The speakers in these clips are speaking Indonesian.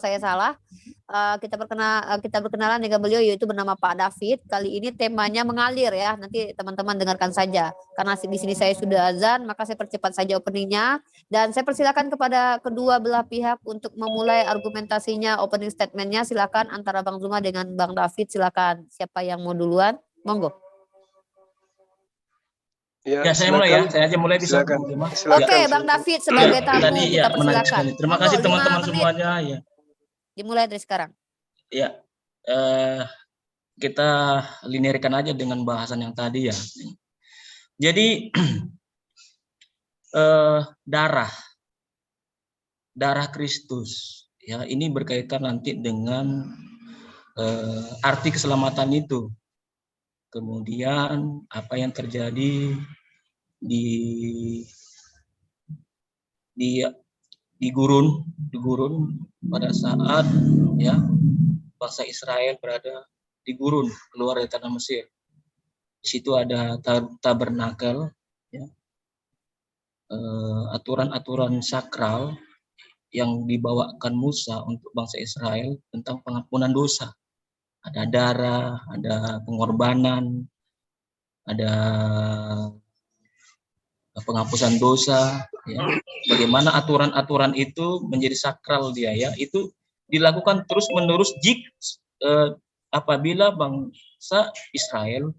saya salah. Kita berkenalan dengan beliau, yaitu bernama Pak David. Kali ini temanya mengalir ya. Nanti teman-teman dengarkan saja. Karena di sini saya sudah azan, maka saya percepat saja openingnya. Dan saya persilakan kepada kedua belah pihak untuk memulai argumentasinya, opening statementnya. Silakan antara Bang Zuma dengan Bang David. Silakan. Siapa yang mau duluan? Monggo. Ya, saya mulai ya. Saya aja mulai bisa. Oke, Bang David sebagai tamu kita persilakan. Terima kasih teman-teman semuanya ya. Dimulai dari sekarang. Ya, kita linearkan aja dengan bahasan yang tadi ya. Jadi darah Kristus ya, ini berkaitan nanti dengan arti keselamatan itu. Kemudian apa yang terjadi di gurun pada saat ya bangsa Israel berada di gurun keluar dari tanah Mesir. Di situ ada tabernakel ya, aturan-aturan sakral yang dibawakan Musa untuk bangsa Israel tentang pengampunan dosa. Ada darah, ada pengorbanan, ada penghapusan dosa ya. Bagaimana aturan-aturan itu menjadi sakral dia ya, itu dilakukan terus-menerus apabila bangsa Israel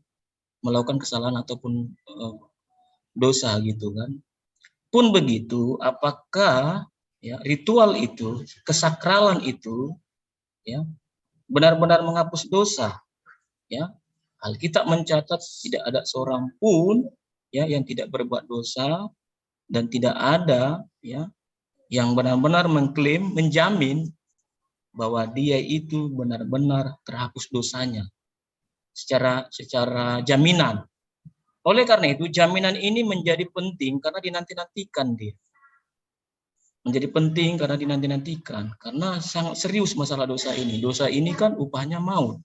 melakukan kesalahan ataupun dosa gitu kan. Pun begitu, apakah ya ritual itu, kesakralan itu ya benar-benar menghapus dosa ya. Alkitab mencatat tidak ada seorang pun ya yang tidak berbuat dosa, dan tidak ada ya yang benar-benar mengklaim, menjamin bahwa dia itu benar-benar terhapus dosanya secara jaminan. Oleh karena itu jaminan ini menjadi penting karena dinanti-nantikan dia. Menjadi penting karena dinanti-nantikan, karena sangat serius masalah dosa ini. Dosa ini kan upahnya maut.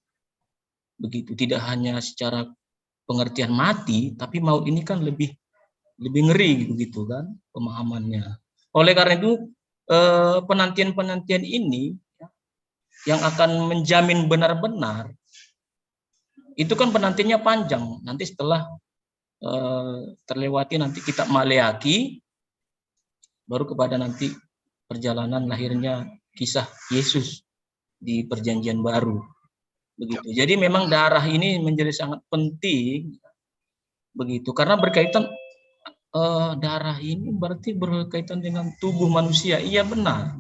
Begitu, tidak hanya secara pengertian mati, tapi maut ini kan lebih ngeri begitu kan pemahamannya. Oleh karena itu penantian-penantian ini yang akan menjamin benar-benar itu kan penantiannya panjang. Nanti setelah terlewati nanti kitab Maleaki, baru kepada nanti perjalanan lahirnya kisah Yesus di Perjanjian Baru. Begitu. Jadi memang darah ini menjadi sangat penting begitu, karena berkaitan darah ini berarti berkaitan dengan tubuh manusia. Iya benar.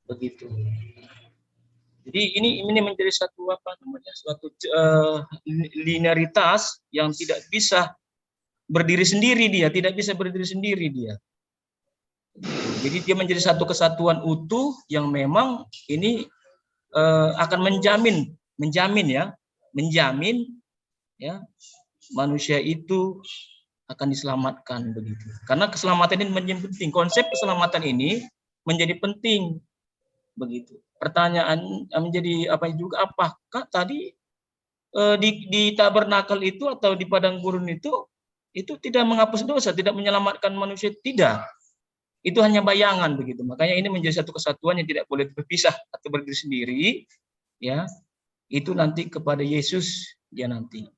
Begitu. Jadi ini menjadi suatu linearitas yang tidak bisa berdiri sendiri dia, tidak bisa berdiri sendiri dia. Jadi dia menjadi satu kesatuan utuh yang memang ini akan menjamin ya manusia itu akan diselamatkan begitu. Karena keselamatan ini menjadi penting. Konsep keselamatan ini menjadi penting begitu. Pertanyaan menjadi apa juga, apakah tadi di tabernakel itu atau di padang gurun itu tidak menghapus dosa, tidak menyelamatkan manusia, tidak. Itu hanya bayangan begitu. Makanya ini menjadi satu kesatuan yang tidak boleh berpisah atau berdiri sendiri ya. Itu nanti kepada Yesus dia nanti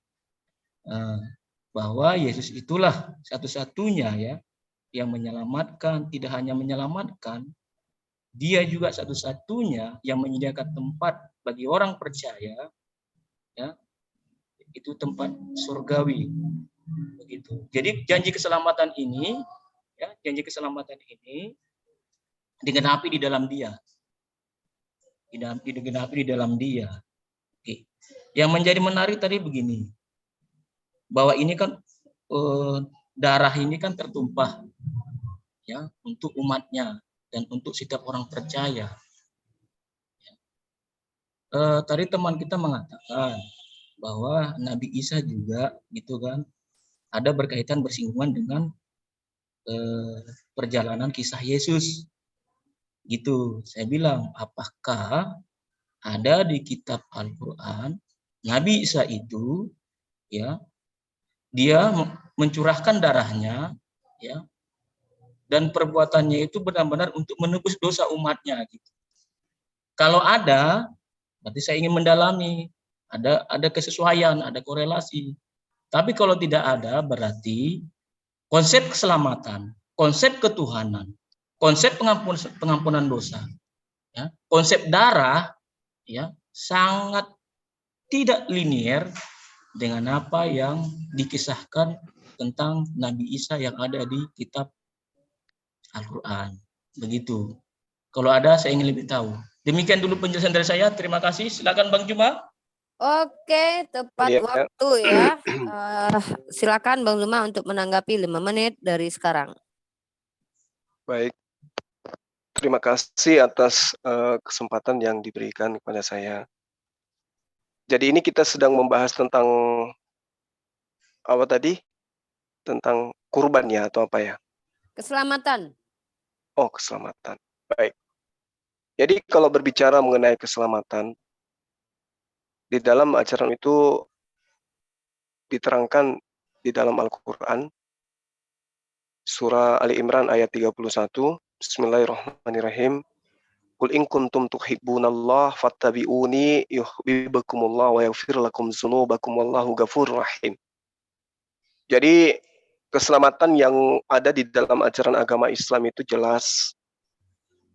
bahwa Yesus itulah satu-satunya ya yang menyelamatkan. Tidak hanya menyelamatkan, dia juga satu-satunya yang menyediakan tempat bagi orang percaya ya, itu tempat surgawi begitu. Jadi janji keselamatan ini digenapi di dalam dia. Digenapi di dalam dia. Oke. Yang menjadi menarik tadi begini, bahwa ini kan darah ini kan tertumpah ya untuk umatnya dan untuk setiap orang percaya. Tadi teman kita mengatakan bahwa Nabi Isa juga gitu kan ada berkaitan bersinggungan dengan perjalanan kisah Yesus gitu. Saya bilang, apakah ada di kitab Al-Quran Nabi Isa itu ya dia mencurahkan darahnya ya dan perbuatannya itu benar-benar untuk menebus dosa umatnya gitu. Kalau ada, berarti saya ingin mendalami, ada kesesuaian, ada korelasi. Tapi kalau tidak ada, berarti konsep keselamatan, konsep ketuhanan, konsep pengampunan dosa, ya, konsep darah, ya, sangat tidak linier dengan apa yang dikisahkan tentang Nabi Isa yang ada di kitab Al-Quran. Begitu. Kalau ada, saya ingin lebih tahu. Demikian dulu penjelasan dari saya. Terima kasih. Silakan Bang Juma. Oke, tepat Ya. waktu ya. Silakan Bang Zuma untuk menanggapi 5 menit dari sekarang. Baik. Terima kasih atas kesempatan yang diberikan kepada saya. Jadi ini kita sedang membahas tentang apa tadi? Tentang kurban ya atau apa ya? Keselamatan. Oh, keselamatan. Baik. Jadi kalau berbicara mengenai keselamatan, di dalam ajaran itu diterangkan di dalam Al-Quran, surah Ali Imran ayat 31, Bismillahirrahmanirrahim. Qul in kuntum tuhibbunallah fattabi'uni yuhibbukumullah wa yaghfir lakum dzunubakum wallahu ghafurur rahim. Jadi keselamatan yang ada di dalam ajaran agama Islam itu jelas.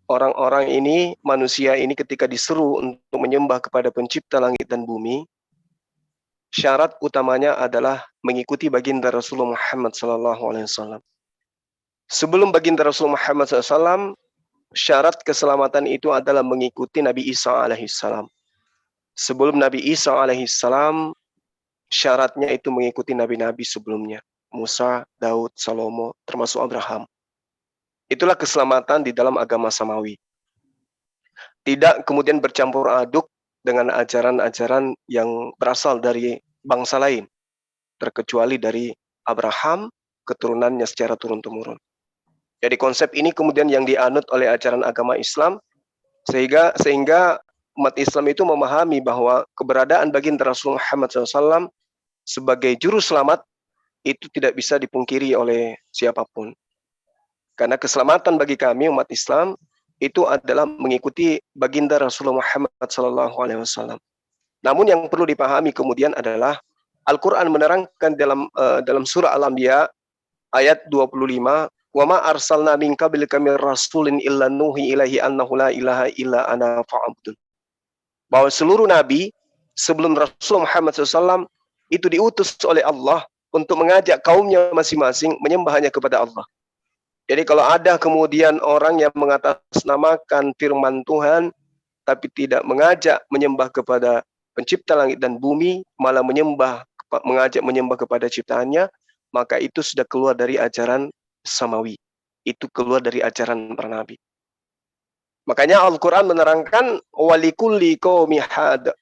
Orang-orang ini, manusia ini ketika diseru untuk menyembah kepada pencipta langit dan bumi, syarat utamanya adalah mengikuti baginda Rasulullah Muhammad SAW. Sebelum baginda Rasulullah Muhammad SAW, syarat keselamatan itu adalah mengikuti Nabi Isa alaihissalam. Sebelum Nabi Isa alaihissalam, syaratnya itu mengikuti nabi-nabi sebelumnya. Musa, Daud, Salomo, termasuk Abraham. Itulah keselamatan di dalam agama Samawi. Tidak kemudian bercampur aduk dengan ajaran-ajaran yang berasal dari bangsa lain, terkecuali dari Abraham, keturunannya secara turun-temurun. Jadi konsep ini kemudian yang dianut oleh ajaran agama Islam, sehingga umat Islam itu memahami bahwa keberadaan baginda Rasulullah Muhammad SAW sebagai juru selamat itu tidak bisa dipungkiri oleh siapapun. Karena keselamatan bagi kami umat Islam itu adalah mengikuti baginda Rasulullah Muhammad SAW. Namun yang perlu dipahami kemudian adalah Al-Quran menerangkan dalam surah Al-Anbiya ayat 25, wa ma arsalna min qablika mir rasulin illa nuhi ilaihi annahu la ilaha illa ana fa'budun. Bahwa seluruh nabi sebelum Rasulullah Muhammad SAW itu diutus oleh Allah untuk mengajak kaumnya masing-masing menyembah hanya kepada Allah. Jadi kalau ada kemudian orang yang mengatasnamakan firman Tuhan tapi tidak mengajak menyembah kepada pencipta langit dan bumi, malah mengajak menyembah kepada ciptaannya, maka itu sudah keluar dari ajaran Samawi. Itu keluar dari ajaran para nabi. Makanya Al-Quran menerangkan walikulli qaumi had.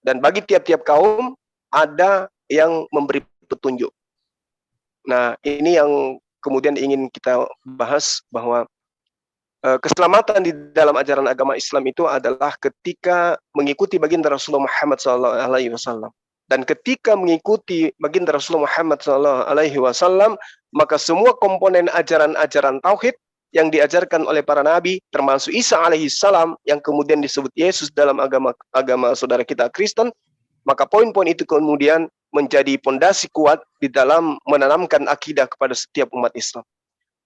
Dan bagi tiap-tiap kaum ada yang memberi petunjuk. Nah, ini yang kemudian ingin kita bahas, bahwa keselamatan di dalam ajaran agama Islam itu adalah ketika mengikuti baginda Rasulullah Muhammad SAW. Dan ketika mengikuti baginda Rasulullah Muhammad SAW, maka semua komponen ajaran-ajaran tauhid yang diajarkan oleh para nabi, termasuk Isa alaihissalam yang kemudian disebut Yesus dalam agama saudara kita Kristen, maka poin-poin itu kemudian menjadi pondasi kuat di dalam menanamkan akidah kepada setiap umat Islam.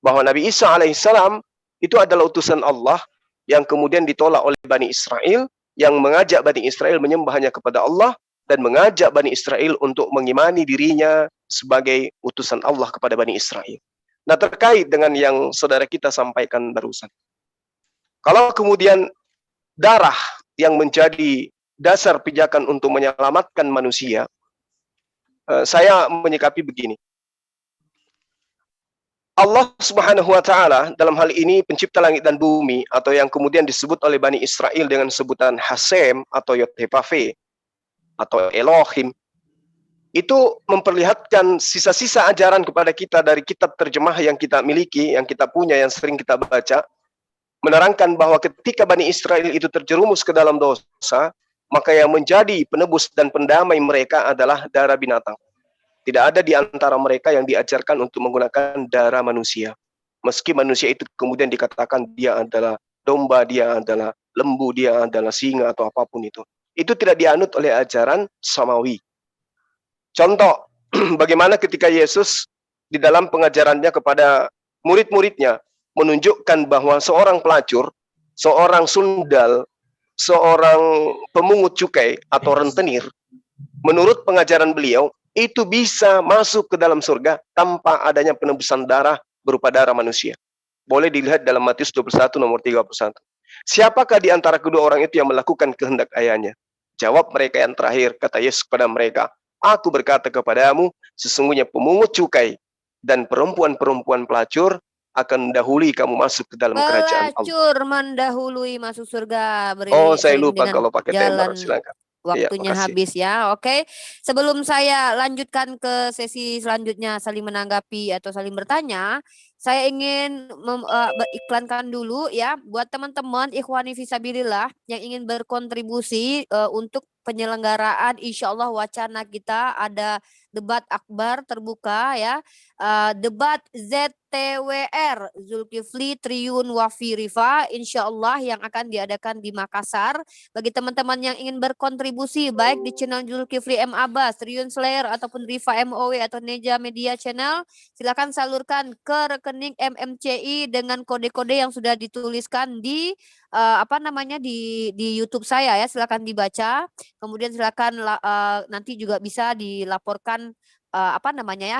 Bahwa Nabi Isa alaihissalam itu adalah utusan Allah yang kemudian ditolak oleh Bani Israel, yang mengajak Bani Israel menyembah hanya kepada Allah, dan mengajak Bani Israel untuk mengimani dirinya sebagai utusan Allah kepada Bani Israel. Nah, terkait dengan yang saudara kita sampaikan barusan. Kalau kemudian darah yang menjadi dasar pijakan untuk menyelamatkan manusia, saya menyikapi begini. Allah Subhanahu wa Ta'ala dalam hal ini pencipta langit dan bumi, atau yang kemudian disebut oleh Bani Israel dengan sebutan Hasem atau Yod-Heh-Vav-Veh atau Elohim, itu memperlihatkan sisa-sisa ajaran kepada kita dari kitab terjemah yang kita miliki, yang kita punya, yang sering kita baca, menerangkan bahwa ketika Bani Israel itu terjerumus ke dalam dosa, maka yang menjadi penebus dan pendamai mereka adalah darah binatang. Tidak ada di antara mereka yang diajarkan untuk menggunakan darah manusia. Meski manusia itu kemudian dikatakan dia adalah domba, dia adalah lembu, dia adalah singa atau apapun itu. Itu tidak dianut oleh ajaran samawi. Contoh, bagaimana ketika Yesus di dalam pengajarannya kepada murid-muridnya menunjukkan bahwa seorang pelacur, seorang sundal, seorang pemungut cukai atau rentenir, menurut pengajaran beliau, itu bisa masuk ke dalam surga tanpa adanya penebusan darah berupa darah manusia. Boleh dilihat dalam Matius 21 nomor 31. Siapakah di antara kedua orang itu yang melakukan kehendak ayahnya? Jawab mereka yang terakhir, kata Yesus kepada mereka, aku berkata kepadamu, sesungguhnya pemungut cukai dan perempuan-perempuan pelacur akan mendahului kamu masuk ke dalam kerajaan Allah. Pelacur mendahului masuk surga, Oh, saya seiring lupa dengan kalau pakai timer, jalan silakan. Iya, waktunya makasih. habis ya. Oke. Sebelum saya lanjutkan ke sesi selanjutnya saling menanggapi atau saling bertanya, saya ingin iklankan dulu ya buat teman-teman ikhwani fisabilillah yang ingin berkontribusi untuk penyelenggaraan insyaallah wacana kita ada debat akbar terbuka ya. Debat ZTWR Zulkifli Triyun Wafi Rifa insyaallah yang akan diadakan di Makassar. Bagi teman-teman yang ingin berkontribusi baik di channel Zulkifli M Abbas, Triyun Slayer ataupun Rifa MOW atau Neja Media Channel, silakan salurkan ke rekening MMCI dengan kode-kode yang sudah dituliskan di di YouTube saya ya, silakan dibaca. Kemudian silakan nanti juga bisa dilaporkan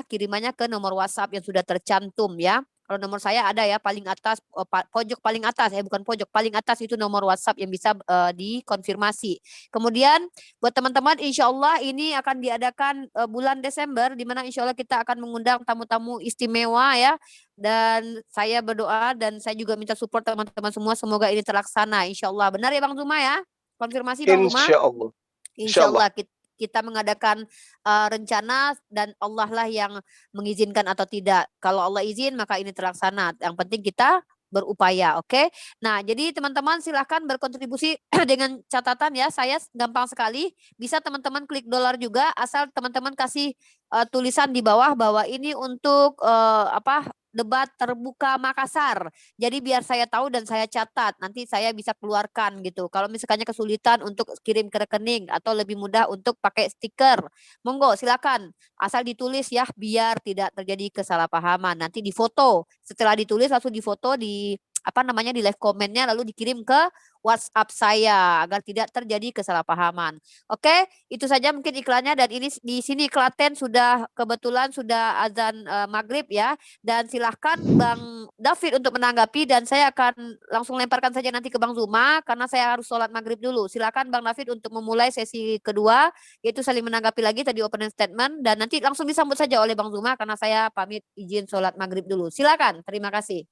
kirimannya ke nomor WhatsApp yang sudah tercantum ya. Kalau nomor saya ada ya paling atas, pojok paling atas bukan pojok, paling atas itu nomor WhatsApp yang bisa dikonfirmasi. Kemudian buat teman-teman insya Allah ini akan diadakan bulan Desember di mana insya Allah kita akan mengundang tamu-tamu istimewa ya. Dan saya berdoa dan saya juga minta support teman-teman semua semoga ini terlaksana insya Allah. Benar ya Bang Zuma ya? Konfirmasi Bang Zuma? Insya Allah. Insya Allah kita mengadakan rencana dan Allah lah yang mengizinkan atau tidak. Kalau Allah izin maka ini terlaksana. Yang penting kita berupaya, oke? Nah, jadi teman-teman silahkan berkontribusi dengan catatan ya. Saya gampang sekali. Bisa teman-teman klik dolar juga asal teman-teman kasih tulisan di bawah bahwa ini untuk debat terbuka Makassar. Jadi biar saya tahu dan saya catat, nanti saya bisa keluarkan gitu. Kalau misalnya kesulitan untuk kirim ke rekening atau lebih mudah untuk pakai stiker, monggo silakan. Asal ditulis ya biar tidak terjadi kesalahpahaman. Nanti difoto. Setelah ditulis langsung difoto di di live komennya lalu dikirim ke WhatsApp saya agar tidak terjadi kesalahpahaman. Oke, itu saja mungkin iklannya dan ini di sini Klaten kebetulan sudah azan maghrib ya dan silahkan Bang David untuk menanggapi dan saya akan langsung lemparkan saja nanti ke Bang Zuma karena saya harus sholat maghrib dulu. Silakan Bang David untuk memulai sesi kedua yaitu saling menanggapi lagi tadi opening statement dan nanti langsung disambut saja oleh Bang Zuma karena saya pamit izin sholat maghrib dulu. Silakan, terima kasih.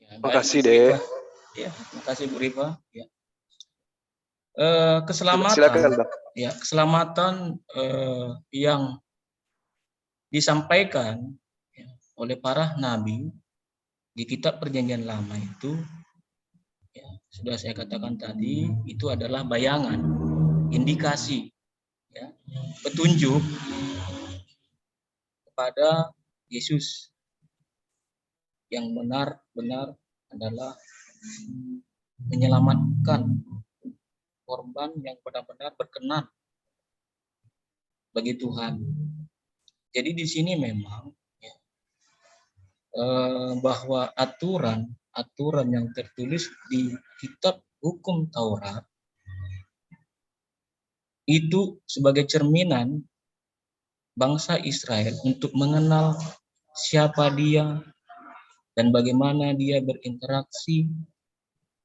Ya, makasih deh. Ya, makasih Bu Rifa. Ya. Keselamatan, silakan, Bang. Ya, keselamatan yang disampaikan ya, oleh para nabi di kitab Perjanjian Lama itu, ya, sudah saya katakan tadi, itu adalah bayangan, indikasi, ya, petunjuk kepada Yesus yang benar-benar adalah menyelamatkan korban yang benar-benar berkenan bagi Tuhan. Jadi di sini memang ya, bahwa aturan yang tertulis di kitab hukum Taurat itu sebagai cerminan bangsa Israel untuk mengenal siapa dia dan bagaimana dia berinteraksi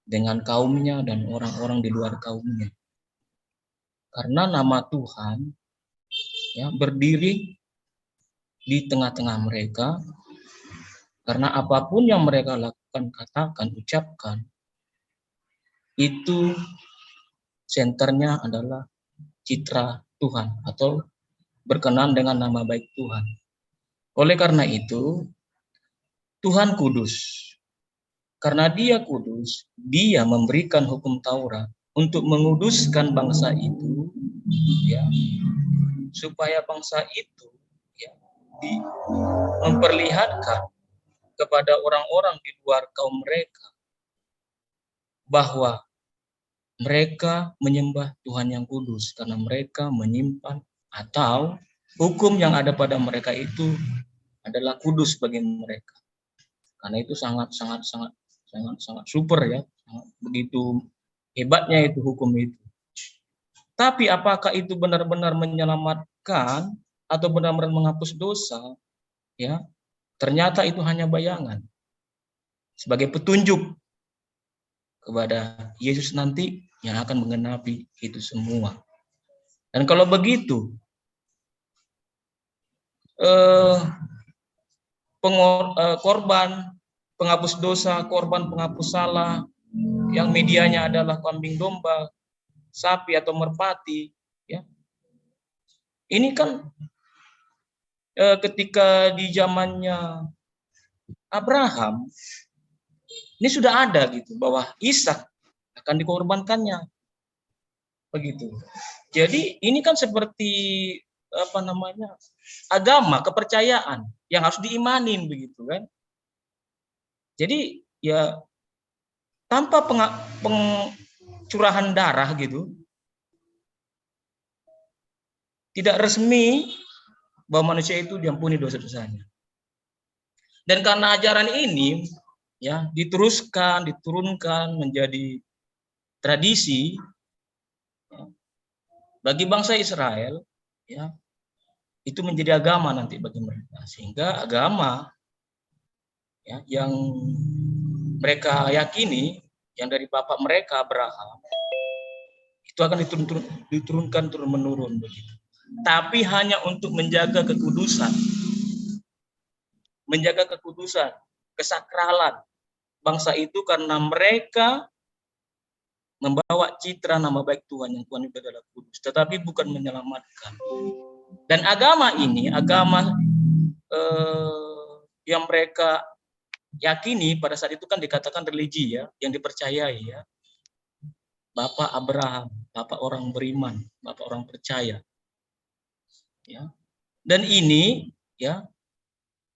dengan kaumnya dan orang-orang di luar kaumnya. Karena nama Tuhan ya berdiri di tengah-tengah mereka, karena apapun yang mereka lakukan, katakan, ucapkan, itu senternya adalah citra Tuhan atau berkenan dengan nama baik Tuhan. Oleh karena itu, Tuhan kudus. Karena dia kudus, dia memberikan hukum Taurat untuk menguduskan bangsa itu, ya, supaya bangsa itu ya, memperlihatkan kepada orang-orang di luar kaum mereka bahwa mereka menyembah Tuhan yang kudus karena mereka menyimpan atau hukum yang ada pada mereka itu adalah kudus bagi mereka. Karena itu sangat super ya, sangat begitu hebatnya itu hukum itu. Tapi apakah itu benar-benar menyelamatkan atau benar-benar menghapus dosa? Ya, ternyata itu hanya bayangan sebagai petunjuk kepada Yesus nanti yang akan menggenapi itu semua. Dan kalau begitu, korban penghapus dosa, korban penghapus salah, yang medianya adalah kambing domba, sapi atau merpati, ya. Ini kan ketika di zamannya Abraham, ini sudah ada gitu bahwa Ishak akan dikorbankannya, begitu. Jadi ini kan seperti agama, kepercayaan yang harus diimanin, begitu kan. Jadi ya tanpa pencurahan darah gitu, tidak resmi bahwa manusia itu diampuni dosa-dosanya. Dan karena ajaran ini ya diturunkan menjadi tradisi ya, bagi bangsa Israel, ya itu menjadi agama nanti bagi mereka, sehingga agama ya, yang mereka yakini yang dari bapak mereka Abraham itu akan diturunkan turun menurun begitu. Tapi hanya untuk menjaga kekudusan, kesakralan bangsa itu, karena mereka membawa citra nama baik Tuhan, yang Tuhan itu adalah kudus, tetapi bukan menyelamatkan. Dan agama ini, agama yang mereka yakini pada saat itu kan dikatakan religi ya, yang dipercayai ya. Bapak Abraham, bapak orang beriman, bapak orang percaya. Ya. Dan ini ya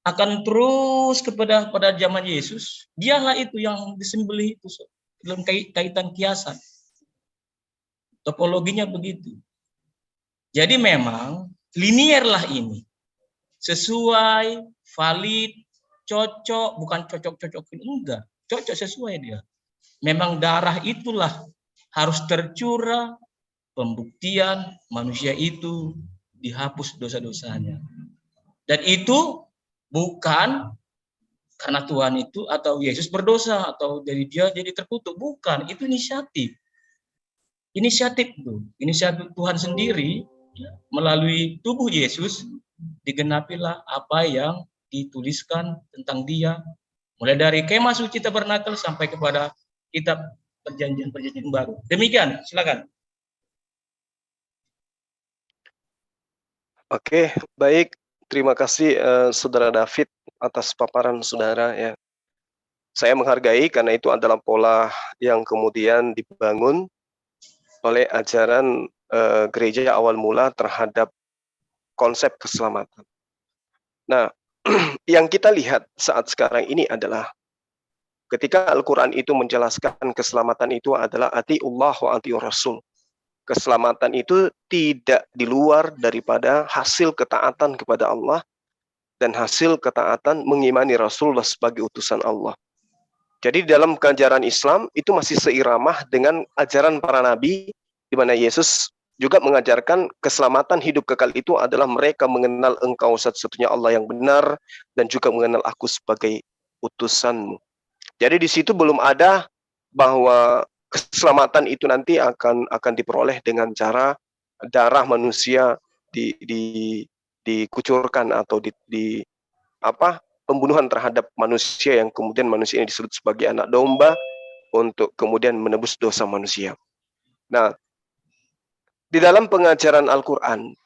akan terus pada zaman Yesus. Dialah itu yang disembelih itu dalam kaitan kiasan. Topologinya begitu. Jadi memang linierlah ini. Sesuai, valid, cocok, bukan cocok-cocokin, enggak. Cocok sesuai dia. Memang darah itulah harus tercurah, pembuktian manusia itu dihapus dosa-dosanya. Dan itu bukan karena Tuhan itu atau Yesus berdosa atau dari dia jadi terkutuk, bukan. Itu inisiatif Tuhan sendiri ya, melalui tubuh Yesus digenapilah apa yang dituliskan tentang dia, mulai dari Kemah Suci Tabernakel sampai kepada kitab perjanjian baru. Demikian, silakan. Oke, baik. Terima kasih Saudara David atas paparan saudara ya. Saya menghargai karena itu adalah pola yang kemudian dibangun oleh ajaran gereja awal mula terhadap konsep keselamatan. Nah, yang kita lihat saat sekarang ini adalah ketika Al-Quran itu menjelaskan keselamatan itu adalah atiullah wa atiur rasul. Keselamatan itu tidak di luar daripada hasil ketaatan kepada Allah dan hasil ketaatan mengimani Rasulullah sebagai utusan Allah. Jadi dalam ajaran Islam itu masih seiramah dengan ajaran para nabi, di mana Yesus juga mengajarkan keselamatan hidup kekal itu adalah mereka mengenal Engkau satu-satunya Allah yang benar dan juga mengenal Aku sebagai utusanmu. Jadi di situ belum ada bahwa keselamatan itu nanti akan diperoleh dengan cara darah manusia dikucurkan atau pembunuhan terhadap manusia yang kemudian manusia ini disebut sebagai anak domba untuk kemudian menebus dosa manusia. Nah, di dalam pengajaran Al-Quran,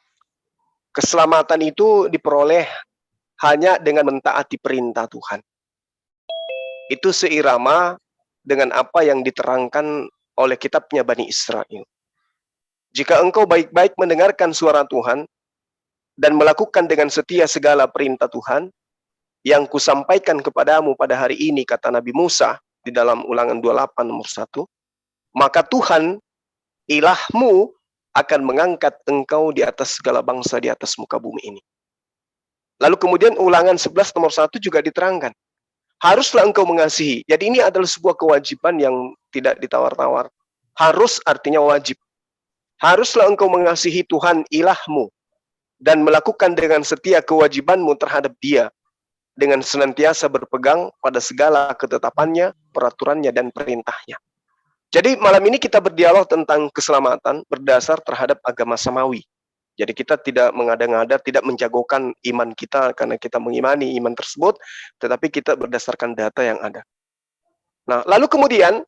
keselamatan itu diperoleh hanya dengan mentaati perintah Tuhan. Itu seirama dengan apa yang diterangkan oleh kitabnya Bani Israel. Jika engkau baik-baik mendengarkan suara Tuhan dan melakukan dengan setia segala perintah Tuhan yang kusampaikan kepadamu pada hari ini, kata Nabi Musa di dalam Ulangan 28 nomor 1, maka Tuhan ilahmu akan mengangkat engkau di atas segala bangsa di atas muka bumi ini. Lalu kemudian Ulangan 11 nomor 1 juga diterangkan. Haruslah engkau mengasihi. Jadi ini adalah sebuah kewajiban yang tidak ditawar-tawar. Harus artinya wajib. Haruslah engkau mengasihi Tuhan ilahmu dan melakukan dengan setia kewajibanmu terhadap Dia dengan senantiasa berpegang pada segala ketetapannya, peraturannya, dan perintahnya. Jadi malam ini kita berdialog tentang keselamatan berdasar terhadap agama samawi. Jadi kita tidak mengada-ngada, tidak menjagokan iman kita karena kita mengimani iman tersebut, tetapi kita berdasarkan data yang ada. Nah, lalu kemudian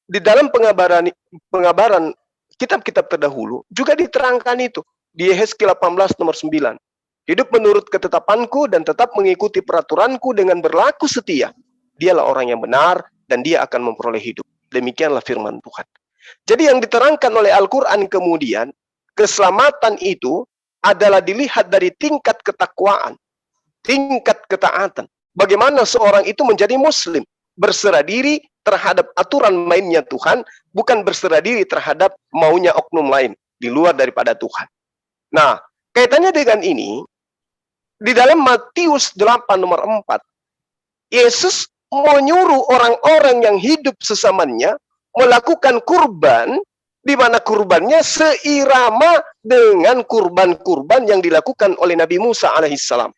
di dalam pengabaran kitab-kitab terdahulu juga diterangkan itu di Yehezkiel 18 nomor 9. Hidup menurut ketetapanku dan tetap mengikuti peraturanku dengan berlaku setia. Dialah orang yang benar dan dia akan memperoleh hidup. Demikianlah firman Tuhan. Jadi yang diterangkan oleh Al-Quran kemudian, keselamatan itu adalah dilihat dari tingkat ketakwaan, tingkat ketaatan. Bagaimana seorang itu menjadi muslim, berserah diri terhadap aturan mainnya Tuhan, bukan berserah diri terhadap maunya oknum lain, di luar daripada Tuhan. Nah, kaitannya dengan ini, di dalam Matius 8 nomor 4, Yesus menyuruh orang-orang yang hidup sesamanya melakukan kurban, di mana kurbannya seirama dengan kurban-kurban yang dilakukan oleh Nabi Musa alaihissalam.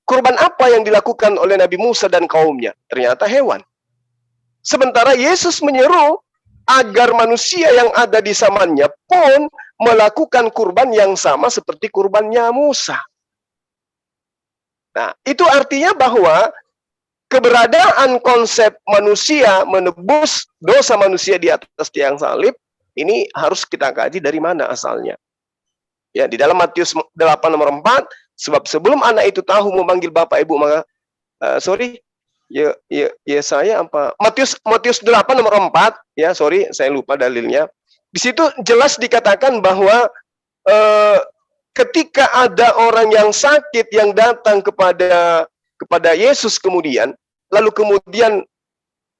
Kurban apa yang dilakukan oleh Nabi Musa dan kaumnya? Ternyata hewan. Sementara Yesus menyeru agar manusia yang ada di zamannya pun melakukan kurban yang sama seperti kurbannya Musa. Nah, itu artinya bahwa keberadaan konsep manusia menebus dosa manusia di atas tiang salib ini harus kita kaji dari mana asalnya. Ya, di dalam Matius 8 nomor 4, sebab sebelum anak itu tahu memanggil bapak ibu maka saya apa? Matius 8 nomor 4, ya, saya lupa dalilnya. Di situ jelas dikatakan bahwa ketika ada orang yang sakit yang datang kepada Yesus kemudian, lalu kemudian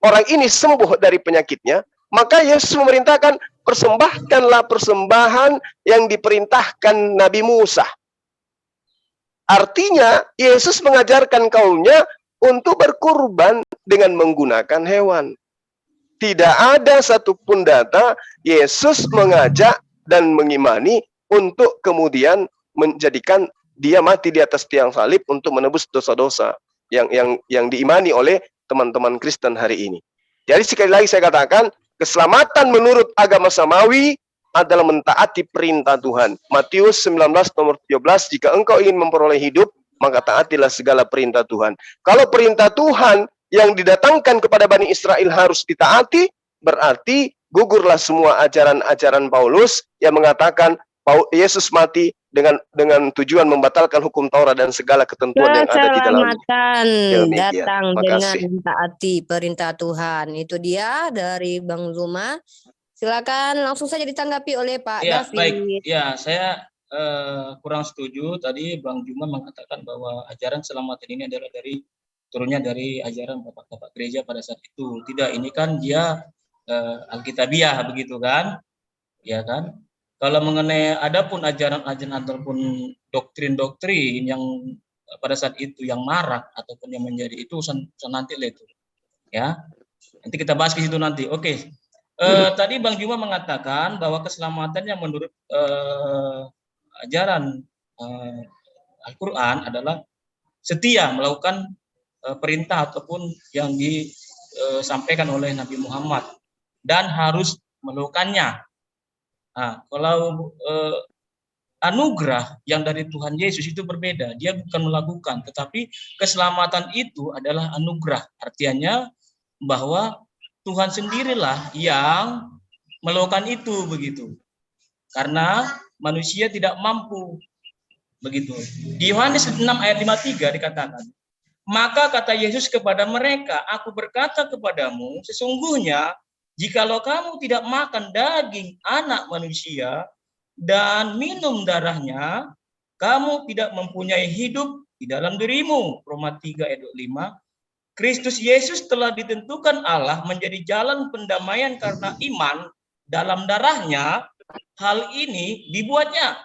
orang ini sembuh dari penyakitnya, maka Yesus memerintahkan persembahkanlah persembahan yang diperintahkan Nabi Musa. Artinya Yesus mengajarkan kaumnya untuk berkurban dengan menggunakan hewan. Tidak ada satupun data Yesus mengajak dan mengimani untuk kemudian menjadikan dia mati di atas tiang salib untuk menebus dosa-dosa yang diimani oleh teman-teman Kristen hari ini. Jadi sekali lagi saya katakan, keselamatan menurut agama samawi adalah mentaati perintah Tuhan. Matius 19 nomor 17, jika engkau ingin memperoleh hidup, maka taatilah segala perintah Tuhan. Kalau perintah Tuhan yang didatangkan kepada Bani Israel harus ditaati, berarti gugurlah semua ajaran-ajaran Paulus yang mengatakan Yesus mati dengan tujuan membatalkan hukum Taurat dan segala ketentuan yang ada di dalamnya. Datang dengan mentaati perintah Tuhan. Itu dia dari Bang Zuma. Silakan langsung saja ditanggapi oleh Pak David. Baik. Ya, saya kurang setuju tadi Bang Zuma mengatakan bahwa ajaran keselamatan ini adalah turunnya dari ajaran bapak-bapak gereja pada saat itu. Tidak, ini kan dia Alkitabiah begitu kan? Ya kan? Kalau mengenai adapun ajaran-ajaran ataupun doktrin-doktrin yang pada saat itu yang marak ataupun yang menjadi itu nanti lah itu. Ya. Nanti kita bahas di situ nanti. Oke. Tadi Bang Juma mengatakan bahwa keselamatan yang menurut ajaran Al-Qur'an adalah setia melakukan perintah ataupun yang disampaikan oleh Nabi Muhammad dan harus melakukannya. Nah, kalau anugerah yang dari Tuhan Yesus itu berbeda, dia bukan melakukan, tetapi keselamatan itu adalah anugerah. Artinya bahwa Tuhan sendirilah yang melakukan itu begitu. Karena manusia tidak mampu begitu. Di Yohanes 6 ayat 53 dikatakan, maka kata Yesus kepada mereka, aku berkata kepadamu, sesungguhnya jikalau kamu tidak makan daging anak manusia dan minum darahnya, kamu tidak mempunyai hidup di dalam dirimu. Roma 3 ayat 5. Kristus Yesus telah ditentukan Allah menjadi jalan pendamaian karena iman dalam darahnya. Hal ini dibuatnya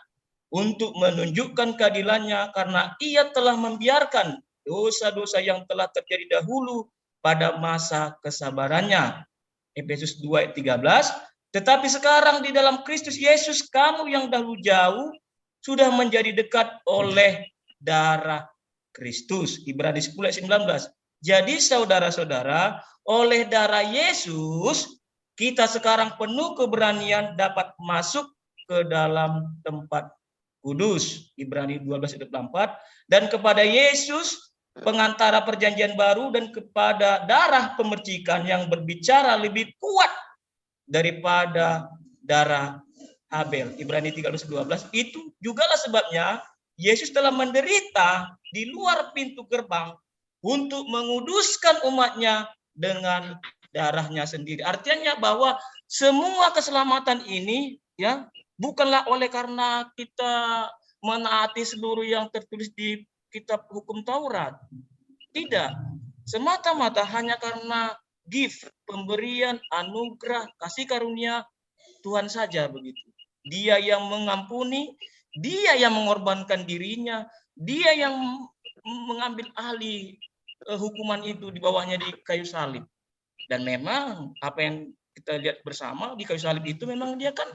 untuk menunjukkan keadilannya karena ia telah membiarkan dosa-dosa yang telah terjadi dahulu pada masa kesabarannya. Efesus 2 ayat 13. Tetapi sekarang di dalam Kristus Yesus kamu yang dahulu jauh sudah menjadi dekat oleh darah Kristus. Ibrani 10 ayat 19. Jadi saudara-saudara, oleh darah Yesus kita sekarang penuh keberanian dapat masuk ke dalam tempat kudus. Ibrani 12 ayat 24. Dan kepada Yesus pengantara perjanjian baru dan kepada darah pemercikan yang berbicara lebih kuat daripada darah Habel. Ibrani 13:12. Itu jugalah sebabnya Yesus telah menderita di luar pintu gerbang untuk menguduskan umatnya dengan darahnya sendiri. Artinya bahwa semua keselamatan ini ya bukanlah oleh karena kita menaati seluruh yang tertulis di kitab hukum Taurat. Tidak. Semata-mata hanya karena gift, pemberian, anugerah, kasih karunia Tuhan saja begitu. Dia yang mengampuni, dia yang mengorbankan dirinya, dia yang mengambil alih hukuman itu di bawahnya di kayu salib. Dan memang apa yang kita lihat bersama di kayu salib itu memang dia kan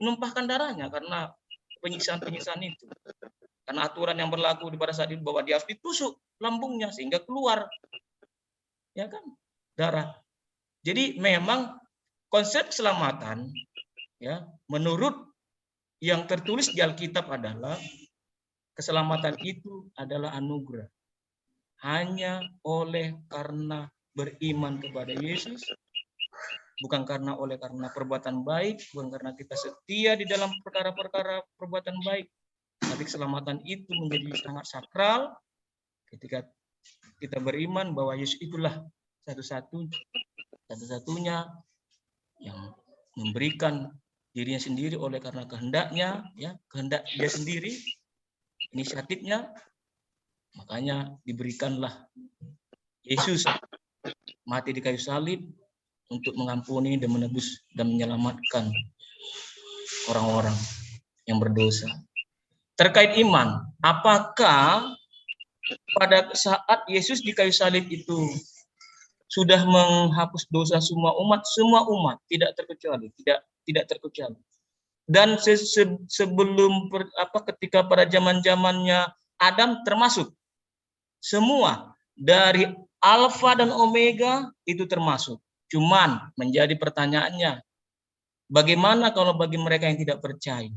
menumpahkan darahnya karena penyiksaan-penyiksaan itu. Karena aturan yang berlaku pada saat itu bahwa dia harus ditusuk lambungnya sehingga keluar ya kan darah. Jadi memang konsep keselamatan ya menurut yang tertulis di Alkitab adalah keselamatan itu adalah anugerah. Hanya oleh karena beriman kepada Yesus, bukan karena perbuatan baik, bukan karena kita setia di dalam perkara-perkara perbuatan baik, tapi keselamatan itu menjadi sangat sakral ketika kita beriman bahwa Yesus itulah satu-satunya yang memberikan dirinya sendiri oleh karena kehendaknya, ya kehendak dia sendiri, inisiatifnya. Makanya diberikanlah Yesus mati di kayu salib untuk mengampuni dan menebus dan menyelamatkan orang-orang yang berdosa. Terkait iman, apakah pada saat Yesus di kayu salib itu sudah menghapus dosa semua umat? Semua umat, tidak terkecuali, tidak terkecuali. Dan sebelum ketika pada zaman-zamannya Adam termasuk semua dari Alfa dan Omega itu termasuk. Cuman menjadi pertanyaannya, bagaimana kalau bagi mereka yang tidak percaya?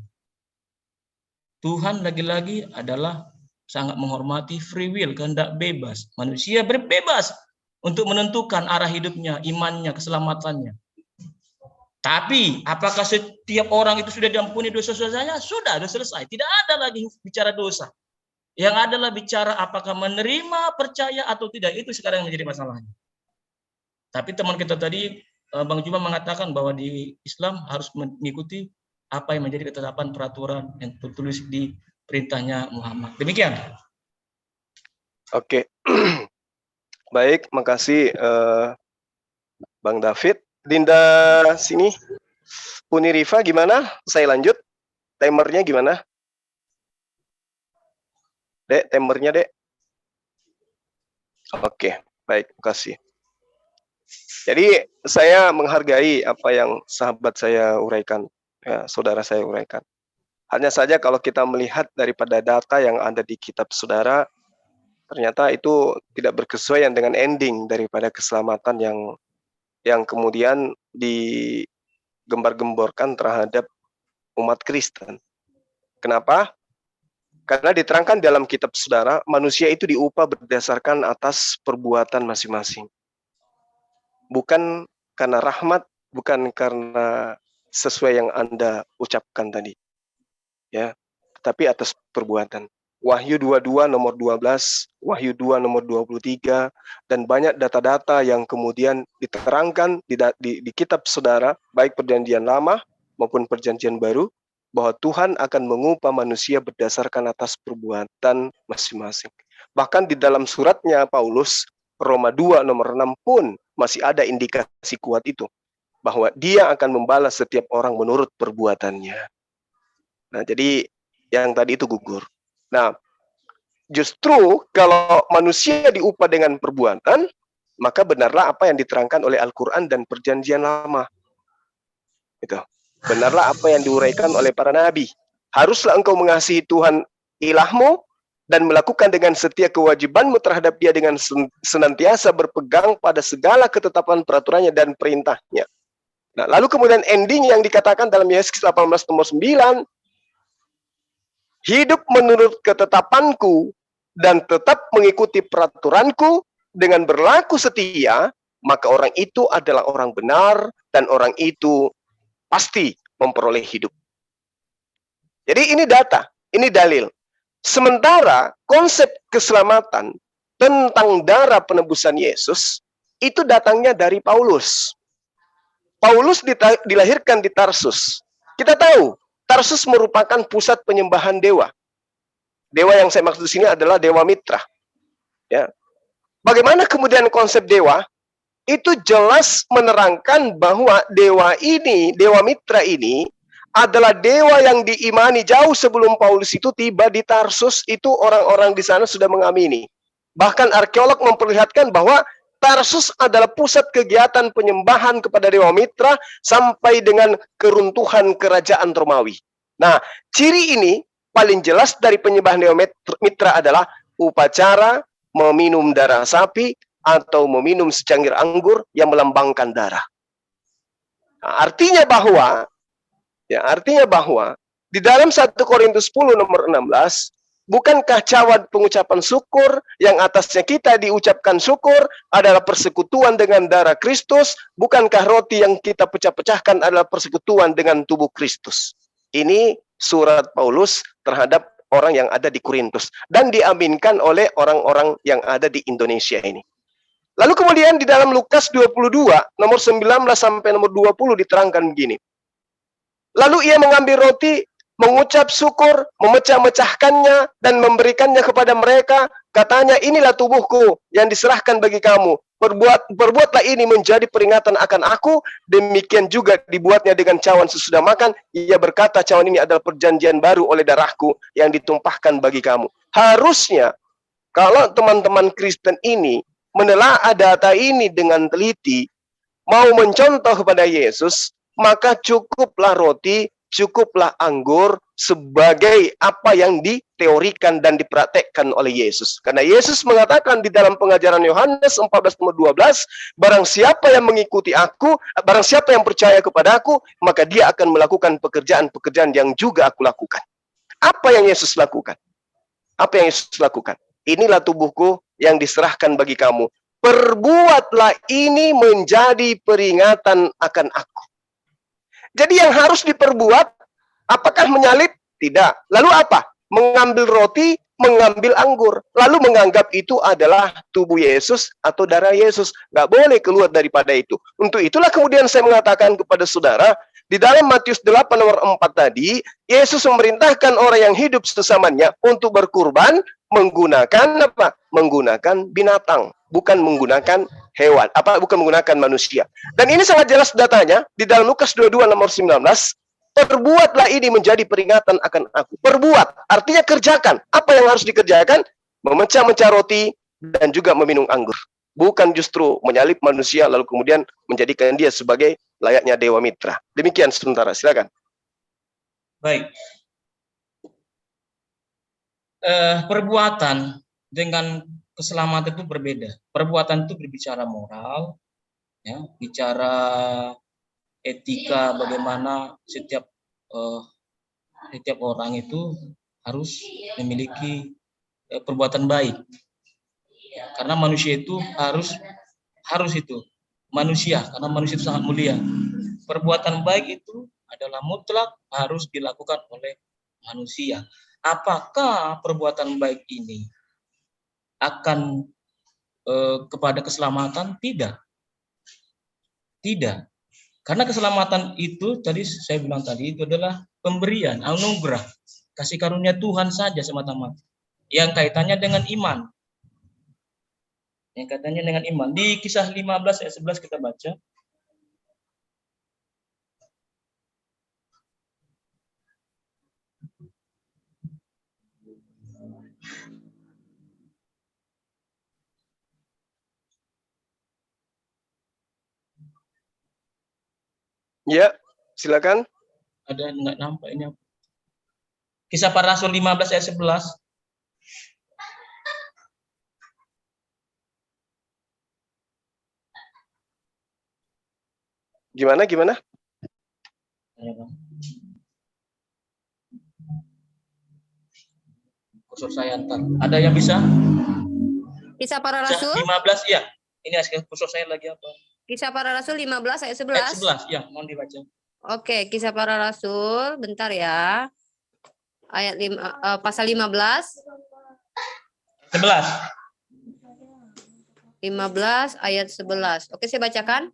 Tuhan lagi-lagi adalah sangat menghormati free will, kehendak bebas. Manusia berbebas untuk menentukan arah hidupnya, imannya, keselamatannya. Tapi apakah setiap orang itu sudah diampuni dosa-dosanya? Sudah selesai. Tidak ada lagi bicara dosa. Yang adalah bicara apakah menerima, percaya atau tidak, itu sekarang yang menjadi masalahnya. Tapi teman kita tadi, Bang Juma mengatakan bahwa di Islam harus mengikuti apa yang menjadi ketetapan peraturan yang tertulis di perintahnya Muhammad. Demikian. Oke. Baik, makasih Bang David. Dinda sini. Uni Rifa gimana? Saya lanjut. Timernya gimana? Dek, timernya, Dek. Oke, baik, makasih. Jadi saya menghargai apa yang sahabat saya uraikan, ya, saudara saya uraikan. Hanya saja kalau kita melihat daripada data yang ada di kitab saudara, ternyata itu tidak berkesesuaian dengan ending daripada keselamatan yang kemudian digembar-gemborkan terhadap umat Kristen. Kenapa? Karena diterangkan dalam kitab saudara, manusia itu diupah berdasarkan atas perbuatan masing-masing. Bukan karena rahmat, bukan karena sesuai yang Anda ucapkan tadi. Ya, tapi atas perbuatan. Wahyu 22 nomor 12, Wahyu 2 nomor 23, dan banyak data-data yang kemudian diterangkan di kitab saudara, baik perjanjian lama maupun perjanjian baru, bahwa Tuhan akan mengupah manusia berdasarkan atas perbuatan masing-masing. Bahkan di dalam suratnya Paulus Roma 2 nomor 6 pun masih ada indikasi kuat itu, bahwa dia akan membalas setiap orang menurut perbuatannya. Nah, jadi yang tadi itu gugur. Nah, justru kalau manusia diupah dengan perbuatan, maka benarlah apa yang diterangkan oleh Al-Quran dan Perjanjian Lama. Itu. Benarlah apa yang diuraikan oleh para nabi. Haruslah engkau mengasihi Tuhan ilahmu dan melakukan dengan setia kewajibanmu terhadap dia dengan senantiasa berpegang pada segala ketetapan peraturannya dan perintahnya. Nah, lalu kemudian ending yang dikatakan dalam Yeskiel 18 nomor 9, hidup menurut ketetapanku dan tetap mengikuti peraturanku dengan berlaku setia, maka orang itu adalah orang benar dan orang itu pasti memperoleh hidup. Jadi ini data, ini dalil. Sementara konsep keselamatan tentang darah penebusan Yesus itu datangnya dari Paulus. Paulus dilahirkan di Tarsus. Kita tahu, Tarsus merupakan pusat penyembahan dewa. Dewa yang saya maksud di sini adalah Dewa Mitra. Ya. Bagaimana kemudian konsep dewa? Itu jelas menerangkan bahwa dewa ini, Dewa Mitra ini, adalah dewa yang diimani jauh sebelum Paulus itu tiba di Tarsus. Itu orang-orang di sana sudah mengamini. Bahkan arkeolog memperlihatkan bahwa Tarsus adalah pusat kegiatan penyembahan kepada Dewa Mitra sampai dengan keruntuhan kerajaan Romawi. Nah, ciri ini paling jelas dari penyembahan Dewa Mitra adalah upacara meminum darah sapi atau meminum secangkir anggur yang melambangkan darah. Nah, artinya bahwa di dalam 1 Korintus 10 nomor 16, bukankah cawan pengucapan syukur yang atasnya kita diucapkan syukur adalah persekutuan dengan darah Kristus? Bukankah roti yang kita pecah-pecahkan adalah persekutuan dengan tubuh Kristus? Ini surat Paulus terhadap orang yang ada di Korintus dan diaminkan oleh orang-orang yang ada di Indonesia ini. Lalu kemudian di dalam Lukas 22 nomor 19 sampai nomor 20 diterangkan begini. Lalu ia mengambil roti, mengucap syukur, memecah-mecahkannya dan memberikannya kepada mereka. Katanya, inilah tubuhku yang diserahkan bagi kamu. Perbuatlah ini menjadi peringatan akan aku. Demikian juga dibuatnya dengan cawan sesudah makan. Ia berkata, cawan ini adalah perjanjian baru oleh darahku yang ditumpahkan bagi kamu. Harusnya kalau teman-teman Kristen ini menelaah data ini dengan teliti, mau mencontoh kepada Yesus, maka cukuplah roti, cukuplah anggur sebagai apa yang diteorikan dan dipraktekkan oleh Yesus. Karena Yesus mengatakan di dalam pengajaran Yohanes 14:12, barang siapa yang mengikuti aku, barang siapa yang percaya kepada aku, maka dia akan melakukan pekerjaan-pekerjaan yang juga aku lakukan. Apa yang Yesus lakukan? Apa yang Yesus lakukan? Inilah tubuhku yang diserahkan bagi kamu. Perbuatlah ini menjadi peringatan akan aku. Jadi yang harus diperbuat, apakah menyalib? Tidak. Lalu apa? Mengambil roti, mengambil anggur. Lalu menganggap itu adalah tubuh Yesus atau darah Yesus. Nggak boleh keluar daripada itu. Untuk itulah kemudian saya mengatakan kepada saudara, di dalam Matius 8 nomor 4 tadi, Yesus memerintahkan orang yang hidup sesamanya untuk berkurban menggunakan apa? Menggunakan binatang, bukan menggunakan hewan, bukan menggunakan manusia. Dan ini sangat jelas datanya di dalam Lukas 22 nomor 19, perbuatlah ini menjadi peringatan akan aku. Perbuat, artinya kerjakan. Apa yang harus dikerjakan? Memecah-mecah roti dan juga meminum anggur. Bukan justru menyalib manusia lalu kemudian menjadikan dia sebagai layaknya Dewa Mitra. Demikian sementara, silakan. Baik. Perbuatan dengan keselamatan itu berbeda. Perbuatan itu berbicara moral, ya, bicara etika, bagaimana setiap orang itu harus memiliki perbuatan baik. Karena manusia itu harus itu manusia, karena manusia itu sangat mulia. Perbuatan baik itu adalah mutlak harus dilakukan oleh manusia. Apakah perbuatan baik ini akan kepada keselamatan? Tidak. Karena keselamatan itu tadi saya bilang tadi itu adalah pemberian, anugerah, kasih karunia Tuhan saja semata-mata yang kaitannya dengan iman. Yang katanya dengan iman. Di Kisah 15 ayat 11 kita baca. Ya, silakan. Ada enggak nampak ini apa? Kisah Para Rasul 15 ayat 11. Gimana? Ya, Bang. Kursor saya antar. Ada yang bisa? Kisah Para Kisah Rasul? 15 ya. Ini kursor saya lagi apa? Kisah Para Rasul 15 ayat 11. Ayat 11 ya, mohon dibaca. Oke, Kisah Para Rasul, bentar ya. Ayat pasal 15. 11. 15 ayat 11. Oke, saya bacakan.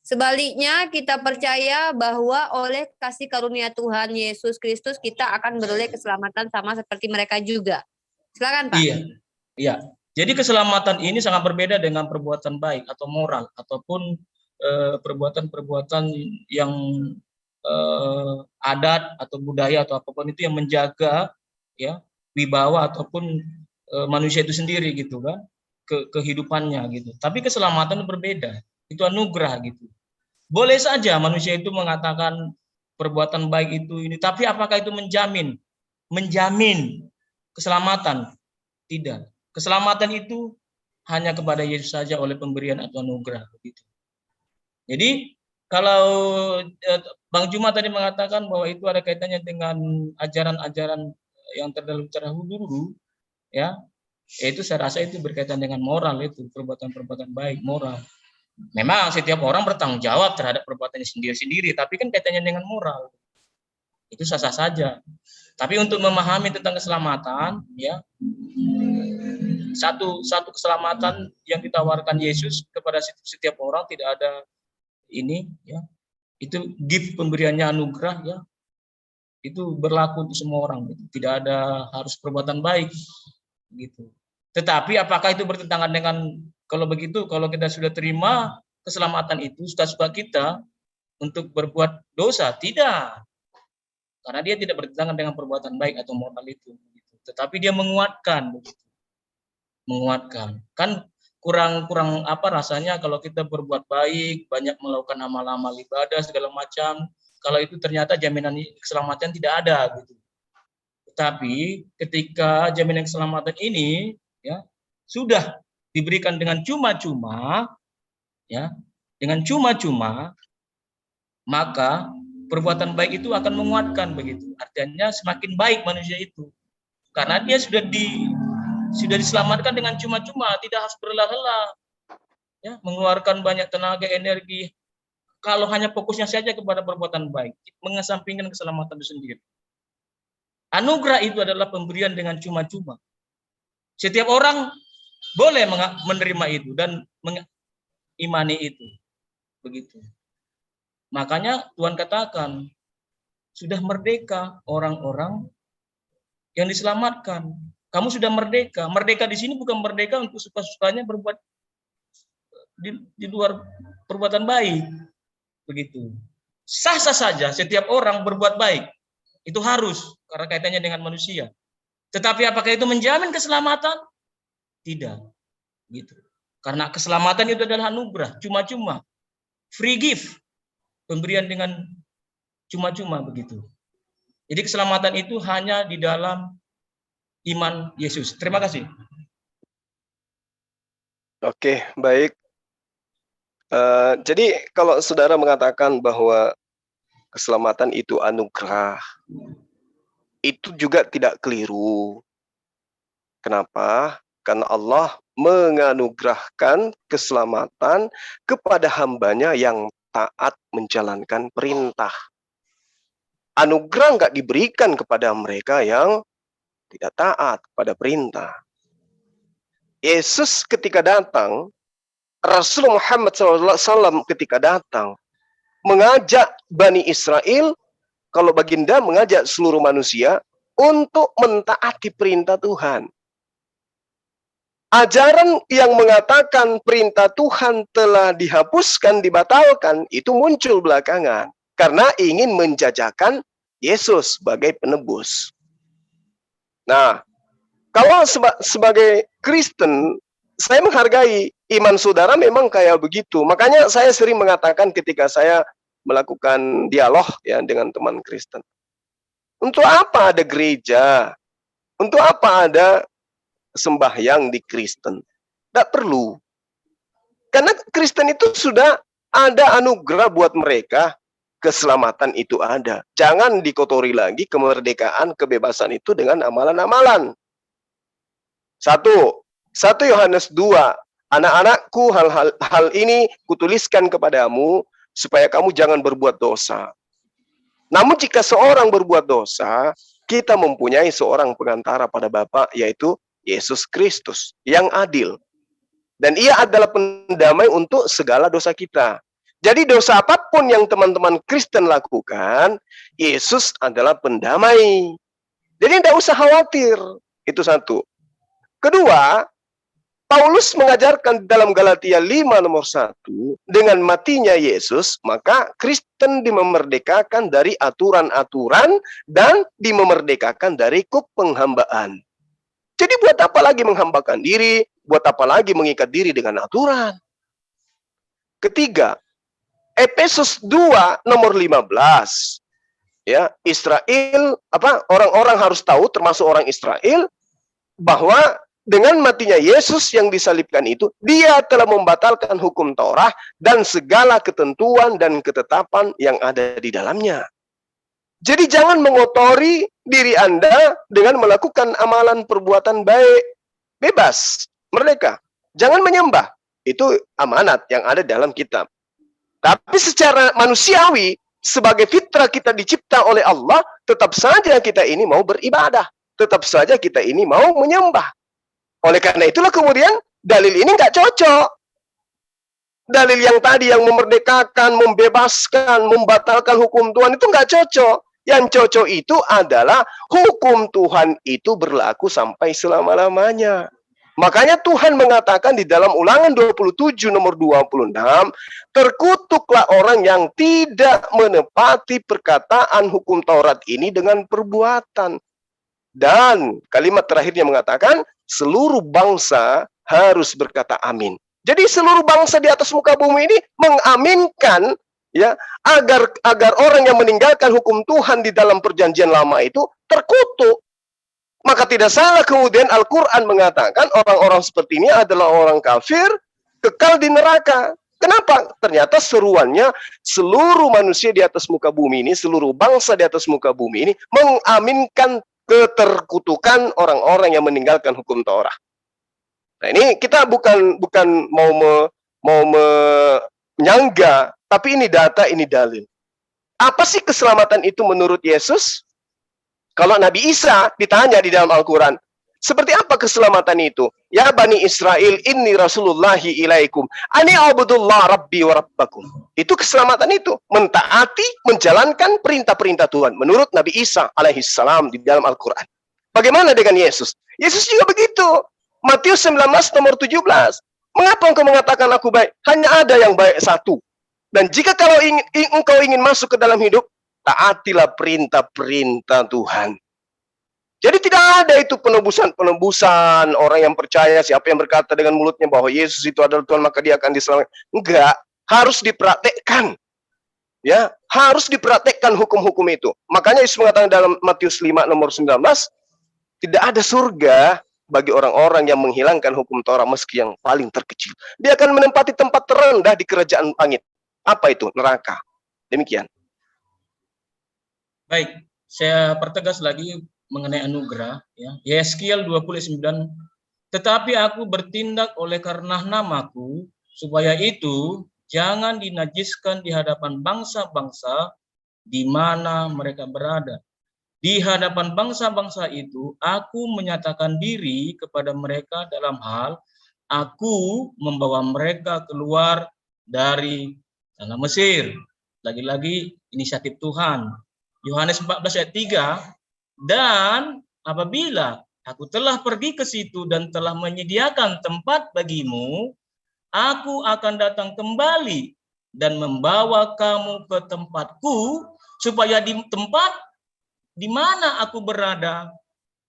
Sebaliknya kita percaya bahwa oleh kasih karunia Tuhan Yesus Kristus kita akan beroleh keselamatan sama seperti mereka juga. Silakan, Pak. Iya. Iya. Jadi keselamatan ini sangat berbeda dengan perbuatan baik atau moral ataupun perbuatan-perbuatan yang adat atau budaya atau apapun itu yang menjaga ya wibawa ataupun manusia itu sendiri gitu kan. Kehidupannya gitu. Tapi keselamatan berbeda. Itu anugerah gitu. Boleh saja manusia itu mengatakan perbuatan baik itu ini, tapi apakah itu menjamin keselamatan? Tidak. Keselamatan itu hanya kepada Yesus saja oleh pemberian atau anugerah begitu. Jadi kalau Bang Juma tadi mengatakan bahwa itu ada kaitannya dengan ajaran-ajaran yang terdahulu dulu ya. Itu saya rasa itu berkaitan dengan moral, itu perbuatan-perbuatan baik, moral. Memang setiap orang bertanggung jawab terhadap perbuatannya sendiri-sendiri, tapi kan kaitannya dengan moral. Itu sah-sah saja. Tapi untuk memahami tentang keselamatan, ya satu keselamatan yang ditawarkan Yesus kepada setiap orang, tidak ada ini, ya itu gift pemberiannya anugerah, ya itu berlaku untuk semua orang. Tidak ada harus perbuatan baik, gitu. Tetapi apakah itu bertentangan dengan, kalau begitu, kalau kita sudah terima keselamatan itu, suka-suka kita untuk berbuat dosa? Tidak. Karena dia tidak bertentangan dengan perbuatan baik atau moral itu. Tetapi dia menguatkan. Menguatkan. Kan kurang apa rasanya kalau kita berbuat baik, banyak melakukan amal-amal ibadah, segala macam, kalau itu ternyata jaminan keselamatan tidak ada. Gitu. Tetapi ketika jaminan keselamatan ini ya sudah diberikan dengan cuma-cuma, ya dengan cuma-cuma, maka perbuatan baik itu akan menguatkan begitu. Artinya semakin baik manusia itu, karena dia sudah diselamatkan dengan cuma-cuma, tidak harus berlelah-lelah, ya mengeluarkan banyak tenaga energi. Kalau hanya fokusnya saja kepada perbuatan baik, mengesampingkan keselamatan itu sendiri. Anugerah itu adalah pemberian dengan cuma-cuma. Setiap orang boleh menerima itu dan mengimani itu. Begitu. Makanya Tuhan katakan, sudah merdeka orang-orang yang diselamatkan. Kamu sudah merdeka. Merdeka di sini bukan merdeka untuk suka-sukanya berbuat di luar perbuatan baik. Begitu. Sah-sah saja setiap orang berbuat baik. Itu harus, karena kaitannya dengan manusia. Tetapi apakah itu menjamin keselamatan? Tidak. Gitu. Karena keselamatan itu adalah anugerah, cuma-cuma. Free gift. Pemberian dengan cuma-cuma begitu. Jadi keselamatan itu hanya di dalam iman Yesus. Terima kasih. Oke, baik. Jadi kalau saudara mengatakan bahwa keselamatan itu anugerah, itu juga tidak keliru. Kenapa? Karena Allah menganugerahkan keselamatan kepada hambanya yang taat menjalankan perintah. Anugerah nggak diberikan kepada mereka yang tidak taat pada perintah. Yesus ketika datang, Rasul Muhammad SAW ketika datang, mengajak Bani Israel, kalau baginda mengajak seluruh manusia untuk mentaati perintah Tuhan. ajaran yang mengatakan perintah Tuhan telah dihapuskan, dibatalkan, itu muncul belakangan. Karena ingin menjajakan Yesus sebagai penebus. Nah, kalau sebagai Kristen, saya menghargai iman saudara memang kayak begitu. Makanya saya sering mengatakan ketika saya melakukan dialog ya dengan teman Kristen. Untuk apa ada gereja? Untuk apa ada sembahyang di Kristen? Tidak perlu. Karena Kristen itu sudah ada anugerah buat mereka. Keselamatan itu ada. Jangan dikotori lagi kemerdekaan, kebebasan itu dengan amalan-amalan. 1 Yohanes 2, anak-anakku, hal ini kutuliskan kepadamu supaya kamu jangan berbuat dosa. Namun jika seorang berbuat dosa, kita mempunyai seorang pengantara pada Bapa, yaitu Yesus Kristus yang adil. Dan ia adalah pendamai untuk segala dosa kita. Jadi dosa apapun yang teman-teman Kristen lakukan, Yesus adalah pendamai. Jadi tidak usah khawatir. Itu 1. Kedua, Paulus mengajarkan dalam Galatia 5 nomor 1, dengan matinya Yesus, maka Kristen dimemerdekakan dari aturan-aturan dan dimemerdekakan dari kup penghambaan. Jadi buat apa lagi menghambakan diri? Buat apa lagi mengikat diri dengan aturan? Ketiga, Efesus 2 nomor 15. Ya, Israel, orang-orang harus tahu, termasuk orang Israel, bahwa dengan matinya Yesus yang disalibkan itu, dia telah membatalkan hukum Taurat dan segala ketentuan dan ketetapan yang ada di dalamnya. Jadi jangan mengotori diri Anda dengan melakukan amalan perbuatan baik. Bebas, merdeka. Jangan menyembah. Itu amanat yang ada dalam kitab. Tapi secara manusiawi, sebagai fitrah kita dicipta oleh Allah, tetap saja kita ini mau beribadah. Tetap saja kita ini mau menyembah. Oleh karena itulah kemudian dalil ini nggak cocok. Dalil yang tadi yang memerdekakan, membebaskan, membatalkan hukum Tuhan itu nggak cocok. Yang cocok itu adalah hukum Tuhan itu berlaku sampai selama-lamanya. Makanya Tuhan mengatakan di dalam Ulangan 27 nomor 26, terkutuklah orang yang tidak menepati perkataan hukum Taurat ini dengan perbuatan. Dan kalimat terakhirnya mengatakan, seluruh bangsa harus berkata amin. Jadi seluruh bangsa di atas muka bumi ini mengaminkan ya agar orang yang meninggalkan hukum Tuhan di dalam perjanjian lama itu terkutuk. Maka tidak salah kemudian Al-Quran mengatakan orang-orang seperti ini adalah orang kafir, kekal di neraka. Kenapa? Ternyata seruannya seluruh manusia di atas muka bumi ini, seluruh bangsa di atas muka bumi ini mengaminkan keterkutukan orang-orang yang meninggalkan hukum Taurat. Nah ini kita bukan mau menyangga, tapi ini data, ini dalil. Apa sih keselamatan itu menurut Yesus? Kalau Nabi Isa ditanya di dalam Al-Quran, seperti apa keselamatan itu? Ya Bani Israel, inni rasulullahi ilaikum, ani abudullah rabbi wa rabbakum. Itu keselamatan itu. Mentaati, menjalankan perintah-perintah Tuhan. Menurut Nabi Isa alaihissalam di dalam Al-Quran. Bagaimana dengan Yesus? Yesus juga begitu. Matius 19 nomor 17. Mengapa engkau mengatakan aku baik? Hanya ada yang baik satu. Dan jika kalau engkau ingin masuk ke dalam hidup, taatilah perintah-perintah Tuhan. Jadi tidak ada itu penebusan orang yang percaya, siapa yang berkata dengan mulutnya bahwa Yesus itu adalah Tuhan maka dia akan diselamatkan. Enggak, harus dipraktekkan. Ya, harus dipraktekkan hukum-hukum itu. Makanya Yesus mengatakan dalam Matius 5 nomor 19, tidak ada surga bagi orang-orang yang menghilangkan hukum Taurat meski yang paling terkecil. Dia akan menempati tempat terendah di kerajaan langit. Apa itu? Neraka. Demikian. Baik, saya pertegas lagi mengenai anugerah. Ya. Yeskiel 29, tetapi aku bertindak oleh karena namaku, supaya itu jangan dinajiskan di hadapan bangsa-bangsa di mana mereka berada. Di hadapan bangsa-bangsa itu, aku menyatakan diri kepada mereka dalam hal, aku membawa mereka keluar dari tanah Mesir. Lagi-lagi inisiatif Tuhan. Yohanes 14 ayat 3, dan apabila Aku telah pergi ke situ dan telah menyediakan tempat bagimu. Aku akan datang kembali dan membawa kamu ke tempatku, supaya di tempat di mana aku berada,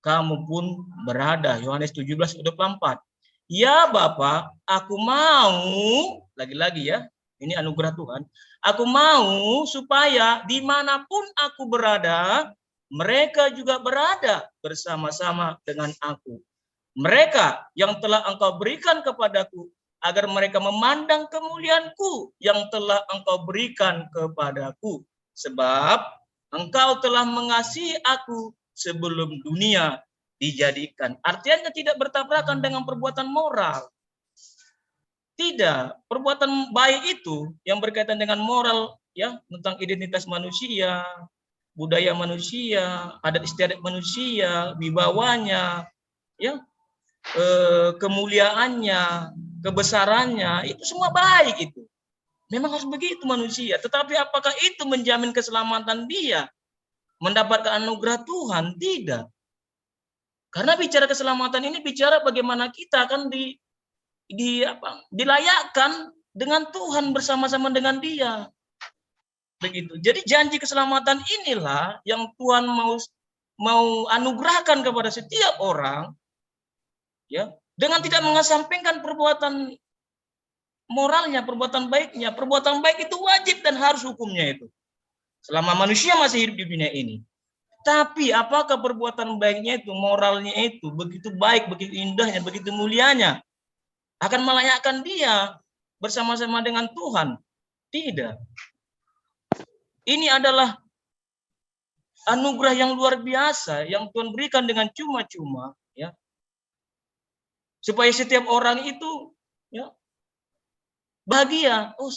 kamu pun berada. Yohanes 17:24. Ya Bapa, aku mau, lagi-lagi ya, ini anugerah Tuhan. Aku mau supaya dimanapun aku berada, mereka juga berada bersama-sama dengan aku. Mereka yang telah Engkau berikan kepadaku, agar mereka memandang kemuliaanku yang telah Engkau berikan kepadaku. Sebab Engkau telah mengasihi aku sebelum dunia dijadikan. Artinya tidak bertabrakan dengan perbuatan moral. Tidak, perbuatan baik itu yang berkaitan dengan moral, ya, tentang identitas manusia, budaya manusia, adat istiadat manusia, wibawanya, ya, kemuliaannya, kebesarannya, itu semua baik itu. Memang harus begitu manusia. Tetapi apakah itu menjamin keselamatan dia mendapatkan anugerah Tuhan? Tidak. Karena bicara keselamatan ini bicara bagaimana kita akan dilayakkan dengan Tuhan bersama-sama dengan Dia. Begitu. Jadi janji keselamatan inilah yang Tuhan mau anugerahkan kepada setiap orang, ya, dengan tidak mengesampingkan perbuatan moralnya, perbuatan baiknya. Perbuatan baik itu wajib dan harus hukumnya itu, selama manusia masih hidup di dunia ini. Tapi apakah perbuatan baiknya itu, moralnya itu begitu baik, begitu indahnya, begitu mulianya, akan melayakkan dia bersama-sama dengan Tuhan? Tidak. Ini adalah anugerah yang luar biasa yang Tuhan berikan dengan cuma-cuma, ya, supaya setiap orang itu, ya, bahagia. Oh,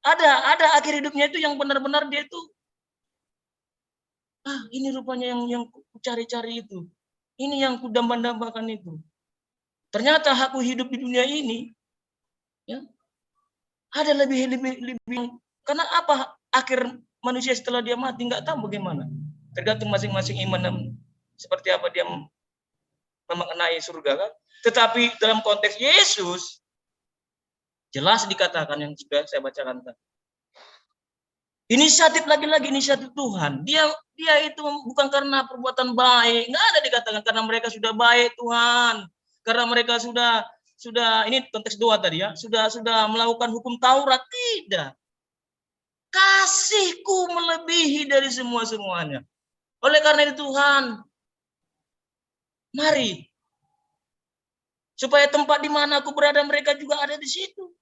ada akhir hidupnya itu yang benar-benar dia itu, ini rupanya yang ku cari-cari itu. Ini yang ku dambakan itu. Ternyata aku hidup di dunia ini, ya, ada lebih karena apa akhir manusia setelah dia mati nggak tahu bagaimana. Tergantung masing-masing iman seperti apa dia memaknai surga, kan. Tetapi dalam konteks Yesus jelas dikatakan yang sudah saya bacakan tadi. Inisiatif lagi-lagi inisiatif Tuhan. Dia itu bukan karena perbuatan baik. Nggak ada dikatakan karena mereka sudah baik Tuhan. Karena mereka sudah ini konteks doa tadi ya. Sudah melakukan hukum Taurat. Tidak. Kasihku melebihi dari semuanya. Oleh karena itu Tuhan, mari. Supaya tempat di mana aku berada mereka juga ada di situ.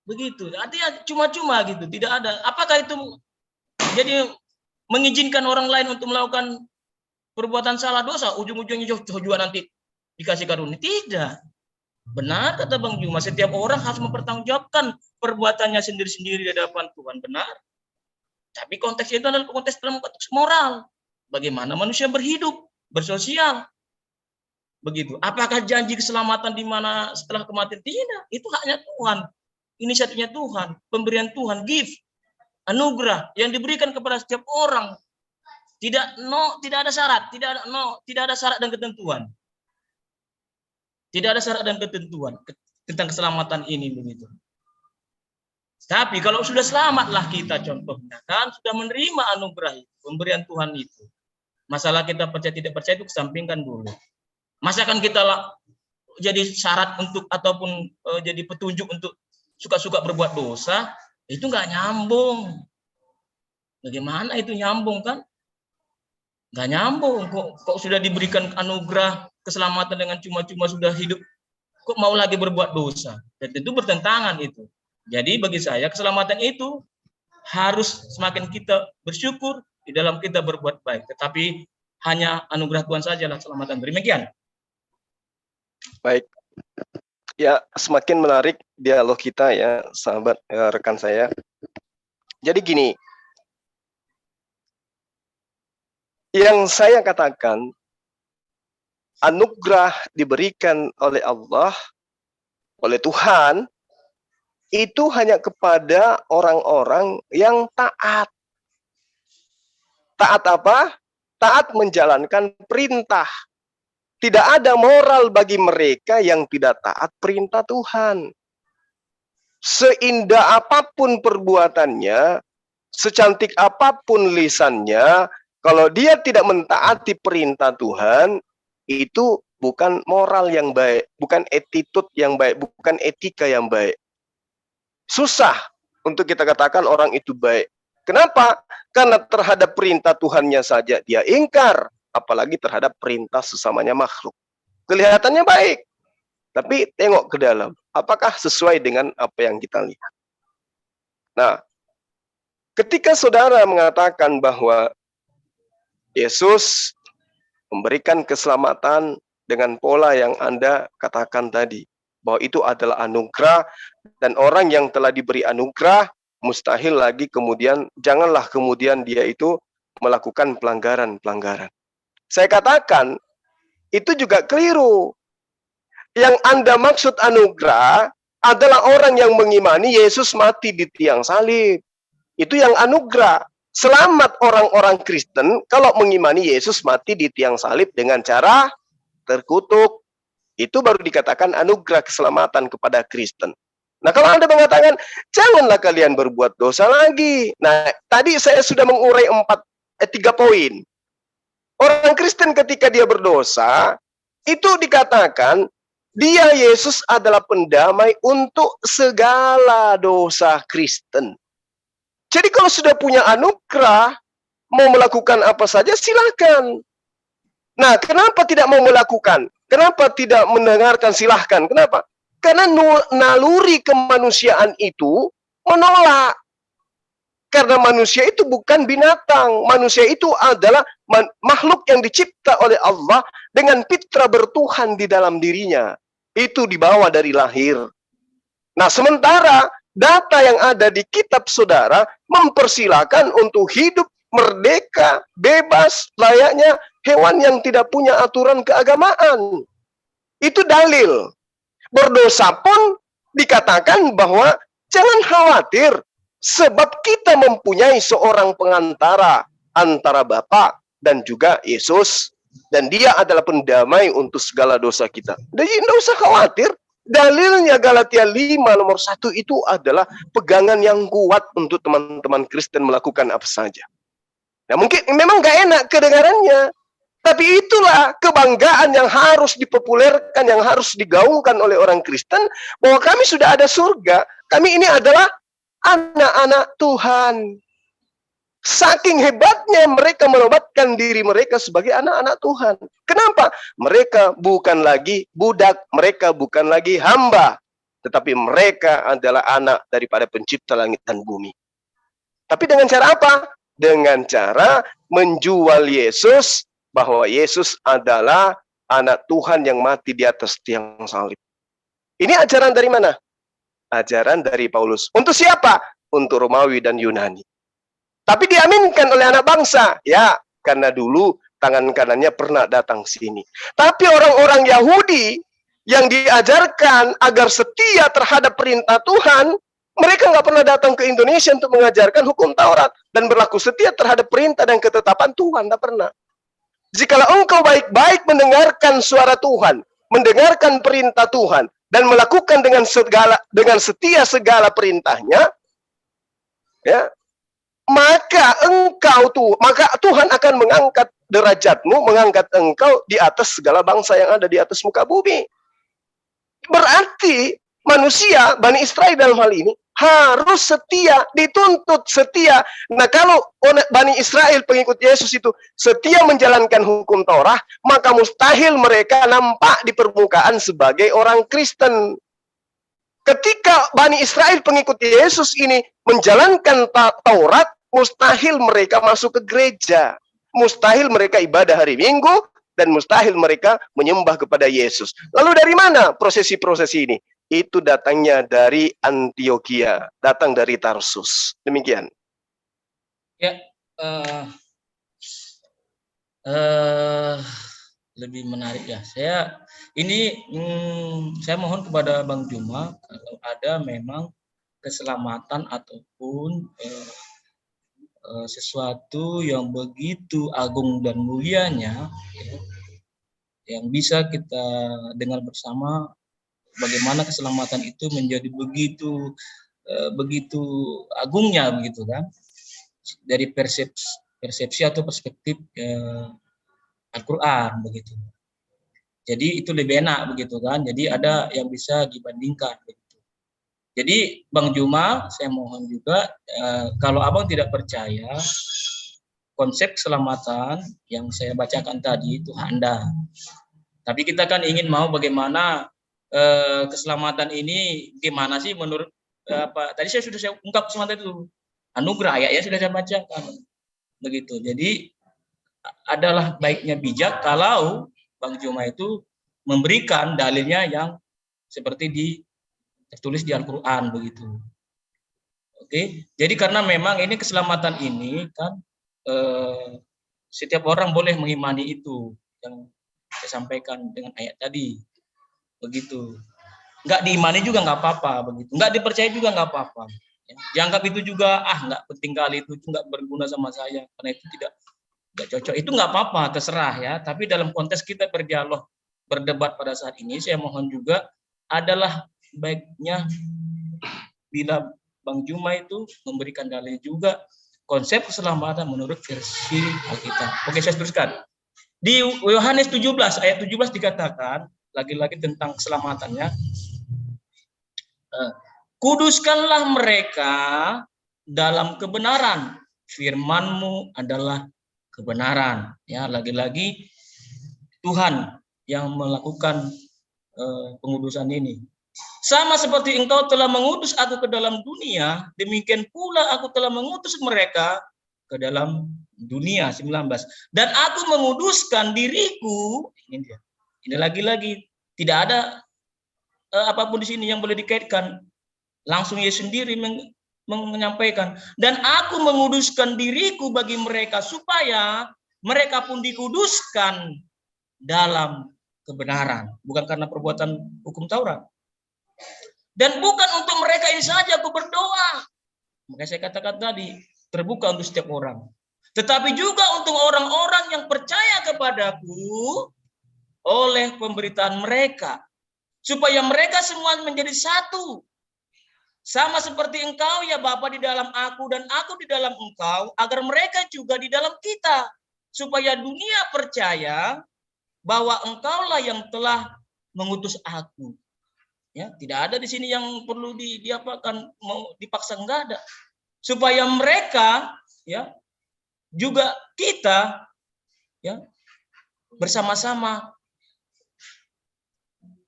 Begitu, artinya cuma-cuma gitu, tidak ada. Apakah itu jadi mengizinkan orang lain untuk melakukan perbuatan salah dosa, ujung-ujungnya juga nanti dikasih karunia? Tidak. Benar kata Bang Juma, setiap orang harus mempertanggungjawabkan perbuatannya sendiri-sendiri di hadapan Tuhan, benar. Tapi konteksnya itu adalah konteks dalam konteks moral. Bagaimana manusia berhidup, bersosial. Begitu. Apakah janji keselamatan di mana setelah kematian? Tidak. Itu haknya Tuhan. Inisiatifnya Tuhan, pemberian Tuhan, gift, anugerah yang diberikan kepada setiap orang. Tidak ada syarat, tidak ada syarat dan ketentuan. Tidak ada syarat dan ketentuan tentang keselamatan ini, begitu. Tapi kalau sudah selamatlah kita, contohnya kan sudah menerima anugerah itu, pemberian Tuhan itu. Masalah kita percaya tidak percaya itu kesampingkan dulu. Masakan kita jadi syarat untuk ataupun jadi petunjuk untuk suka-suka berbuat dosa, itu nggak nyambung. Bagaimana itu nyambung, kan? Nggak nyambung. Kok sudah diberikan anugerah keselamatan dengan cuma-cuma sudah hidup, kok mau lagi berbuat dosa? Dan itu bertentangan itu. Jadi bagi saya keselamatan itu harus semakin kita bersyukur di dalam kita berbuat baik. Tetapi hanya anugerah Tuhan sajalah keselamatan. Demikian. Baik. Ya, semakin menarik dialog kita ya, sahabat rekan saya. Jadi gini, yang saya katakan, anugerah diberikan oleh Allah, oleh Tuhan, itu hanya kepada orang-orang yang taat. Taat apa? taat menjalankan perintah. Tidak ada moral bagi mereka yang tidak taat perintah Tuhan. Seindah apapun perbuatannya, secantik apapun lisannya, kalau dia tidak mentaati perintah Tuhan, itu bukan moral yang baik, bukan attitude yang baik, bukan etika yang baik. Susah untuk kita katakan orang itu baik. Kenapa? Karena terhadap perintah Tuhannya saja dia ingkar, apalagi terhadap perintah sesamanya makhluk. Kelihatannya baik, tapi tengok ke dalam, apakah sesuai dengan apa yang kita lihat. Nah, ketika saudara mengatakan bahwa Yesus memberikan keselamatan dengan pola yang Anda katakan tadi, bahwa itu adalah anugerah, dan orang yang telah diberi anugerah, mustahil lagi kemudian, janganlah kemudian dia itu melakukan pelanggaran-pelanggaran. Saya katakan, itu juga keliru. Yang Anda maksud anugerah adalah orang yang mengimani Yesus mati di tiang salib. Itu yang anugerah. Selamat orang-orang Kristen kalau mengimani Yesus mati di tiang salib dengan cara terkutuk. Itu baru dikatakan anugerah keselamatan kepada Kristen. Nah, kalau Anda mengatakan, janganlah kalian berbuat dosa lagi. Nah, tadi saya sudah mengurai 3 poin. Orang Kristen ketika dia berdosa, itu dikatakan, dia Yesus adalah pendamai untuk segala dosa Kristen. Jadi kalau sudah punya anugerah, mau melakukan apa saja silakan. Nah, kenapa tidak mau melakukan? Kenapa tidak mendengarkan? Silahkan. Kenapa? Karena naluri kemanusiaan itu menolak. Karena manusia itu bukan binatang. Manusia itu adalah makhluk yang dicipta oleh Allah dengan fitrah bertuhan di dalam dirinya. Itu dibawa dari lahir. Nah, sementara data yang ada di kitab saudara mempersilahkan untuk hidup merdeka, bebas, layaknya hewan yang tidak punya aturan keagamaan. Itu dalil. Berdosa pun dikatakan bahwa jangan khawatir, sebab kita mempunyai seorang pengantara antara Bapa dan juga Yesus, dan dia adalah pendamai untuk segala dosa kita. Jadi tidak usah khawatir. Dalilnya Galatia 5 nomor 1 itu adalah pegangan yang kuat untuk teman-teman Kristen melakukan apa saja. Nah, mungkin memang gak enak kedengarannya, tapi itulah kebanggaan yang harus dipopulerkan, yang harus digaungkan oleh orang Kristen, bahwa kami sudah ada surga, kami ini adalah anak-anak Tuhan. Saking hebatnya mereka menobatkan diri mereka sebagai anak-anak Tuhan. Kenapa? Mereka bukan lagi budak, mereka bukan lagi hamba, tetapi mereka adalah anak daripada pencipta langit dan bumi. Tapi dengan cara apa? Dengan cara menjual Yesus, bahwa Yesus adalah anak Tuhan yang mati di atas tiang salib. Ini ajaran dari mana? Ajaran dari Paulus. Untuk siapa? Untuk Romawi dan Yunani. Tapi diaminkan oleh anak bangsa. Ya, karena dulu tangan kanannya pernah datang sini. Tapi orang-orang Yahudi yang diajarkan agar setia terhadap perintah Tuhan, mereka nggak pernah datang ke Indonesia untuk mengajarkan hukum Taurat dan berlaku setia terhadap perintah dan ketetapan Tuhan. Nggak pernah. Jikalau engkau baik-baik mendengarkan suara Tuhan, mendengarkan perintah Tuhan, dan melakukan dengan setia segala perintahnya, ya, maka Tuhan akan mengangkat derajatmu, mengangkat engkau di atas segala bangsa yang ada di atas muka bumi. Berarti manusia, Bani Israel dalam hal ini, harus setia, dituntut setia. Nah, kalau Bani Israel pengikut Yesus itu setia menjalankan hukum Taurat, maka mustahil mereka nampak di permukaan sebagai orang Kristen. Ketika Bani Israel pengikut Yesus ini menjalankan Taurat, mustahil mereka masuk ke gereja. Mustahil mereka ibadah hari Minggu, dan mustahil mereka menyembah kepada Yesus. Lalu dari mana prosesi-prosesi ini? Itu datangnya dari Antioquia, datang dari Tarsus. Demikian. Ya, lebih menarik ya. Saya mohon kepada Bang Juma, kalau ada memang keselamatan ataupun sesuatu yang begitu agung dan mulianya, ya, yang bisa kita dengar bersama bagaimana keselamatan itu menjadi begitu begitu agungnya begitu kan, dari persepsi atau perspektif Al-Quran begitu. Jadi itu lebih enak begitu kan. Jadi ada yang bisa dibandingkan begitu. Jadi Bang Juma, saya mohon juga kalau Abang tidak percaya konsep keselamatan yang saya bacakan tadi itu Anda. Tapi kita kan ingin mau bagaimana keselamatan ini gimana sih menurut apa? Tadi saya ungkap keselamatan itu anugerah ya sudah saya bacakan begitu. Jadi adalah baiknya bijak kalau Bang Juma itu memberikan dalilnya yang seperti tertulis di Al-Quran begitu. Oke, jadi karena memang ini keselamatan ini kan setiap orang boleh mengimani itu yang saya sampaikan dengan ayat tadi begitu. Nggak diimani juga nggak apa-apa begitu, nggak dipercaya juga nggak apa-apa. Dianggap itu juga nggak penting kali, itu nggak berguna sama saya karena itu tidak cocok, itu nggak apa-apa, terserah ya. Tapi dalam konteks kita berdialog, berdebat pada saat ini, saya mohon juga adalah baiknya bila Bang Juma itu memberikan dalil juga konsep keselamatan menurut versi Alkitab. Oke, saya teruskan. Di Yohanes 17 ayat 17 dikatakan lagi-lagi tentang keselamatannya. Kuduskanlah mereka dalam kebenaran, firman-Mu adalah kebenaran. Ya, lagi-lagi Tuhan yang melakukan pengudusan ini. Sama seperti Engkau telah mengutus aku ke dalam dunia, demikian pula aku telah mengutus mereka ke dalam dunia. 19. Dan aku menguduskan diriku. Ini dia. Ini lagi-lagi tidak ada apapun di sini yang boleh dikaitkan. Langsung Yesus sendiri menyampaikan, dan aku menguduskan diriku bagi mereka supaya mereka pun dikuduskan dalam kebenaran, bukan karena perbuatan hukum Taurat. Dan bukan untuk mereka ini saja aku berdoa. Maka saya katakan tadi, terbuka untuk setiap orang. Tetapi juga untuk orang-orang yang percaya kepadaku oleh pemberitaan mereka, supaya mereka semua menjadi satu. Sama seperti Engkau ya Bapa di dalam aku dan aku di dalam Engkau, agar mereka juga di dalam kita, supaya dunia percaya bahwa Engkaulah yang telah mengutus aku. Ya, tidak ada di sini yang perlu diapakan, mau dipaksa, enggak ada. Supaya mereka ya juga kita ya bersama-sama.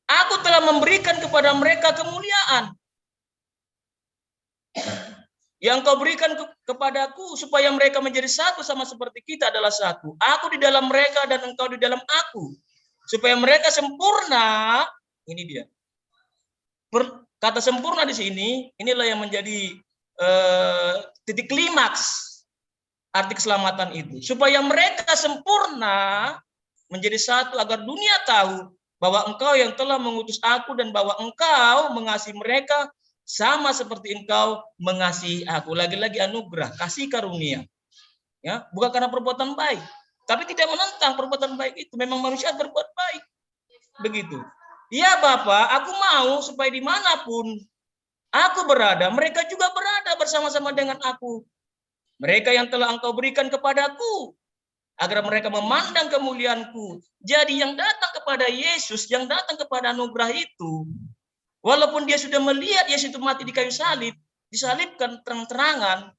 Aku telah memberikan kepada mereka kemuliaan yang Kau berikan kepadaku, supaya mereka menjadi satu sama seperti kita adalah satu. Aku di dalam mereka dan Engkau di dalam aku, supaya mereka sempurna. Ini dia. Kata sempurna di sini, inilah yang menjadi titik klimaks arti keselamatan itu. Supaya mereka sempurna menjadi satu, agar dunia tahu bahwa Engkau yang telah mengutus aku dan bahwa Engkau mengasihi mereka sama seperti Engkau mengasihi aku. Lagi-lagi anugerah, kasih karunia. Ya, bukan karena perbuatan baik, tapi tidak menentang perbuatan baik itu. Memang manusia berbuat baik. Begitu. Ya Bapa, aku mau supaya dimanapun aku berada, mereka juga berada bersama-sama dengan aku. Mereka yang telah Engkau berikan kepadaku, agar mereka memandang kemuliaanku. Jadi yang datang kepada Yesus, yang datang kepada anugerah itu, walaupun dia sudah melihat Yesus itu mati di kayu salib, disalibkan terang-terangan,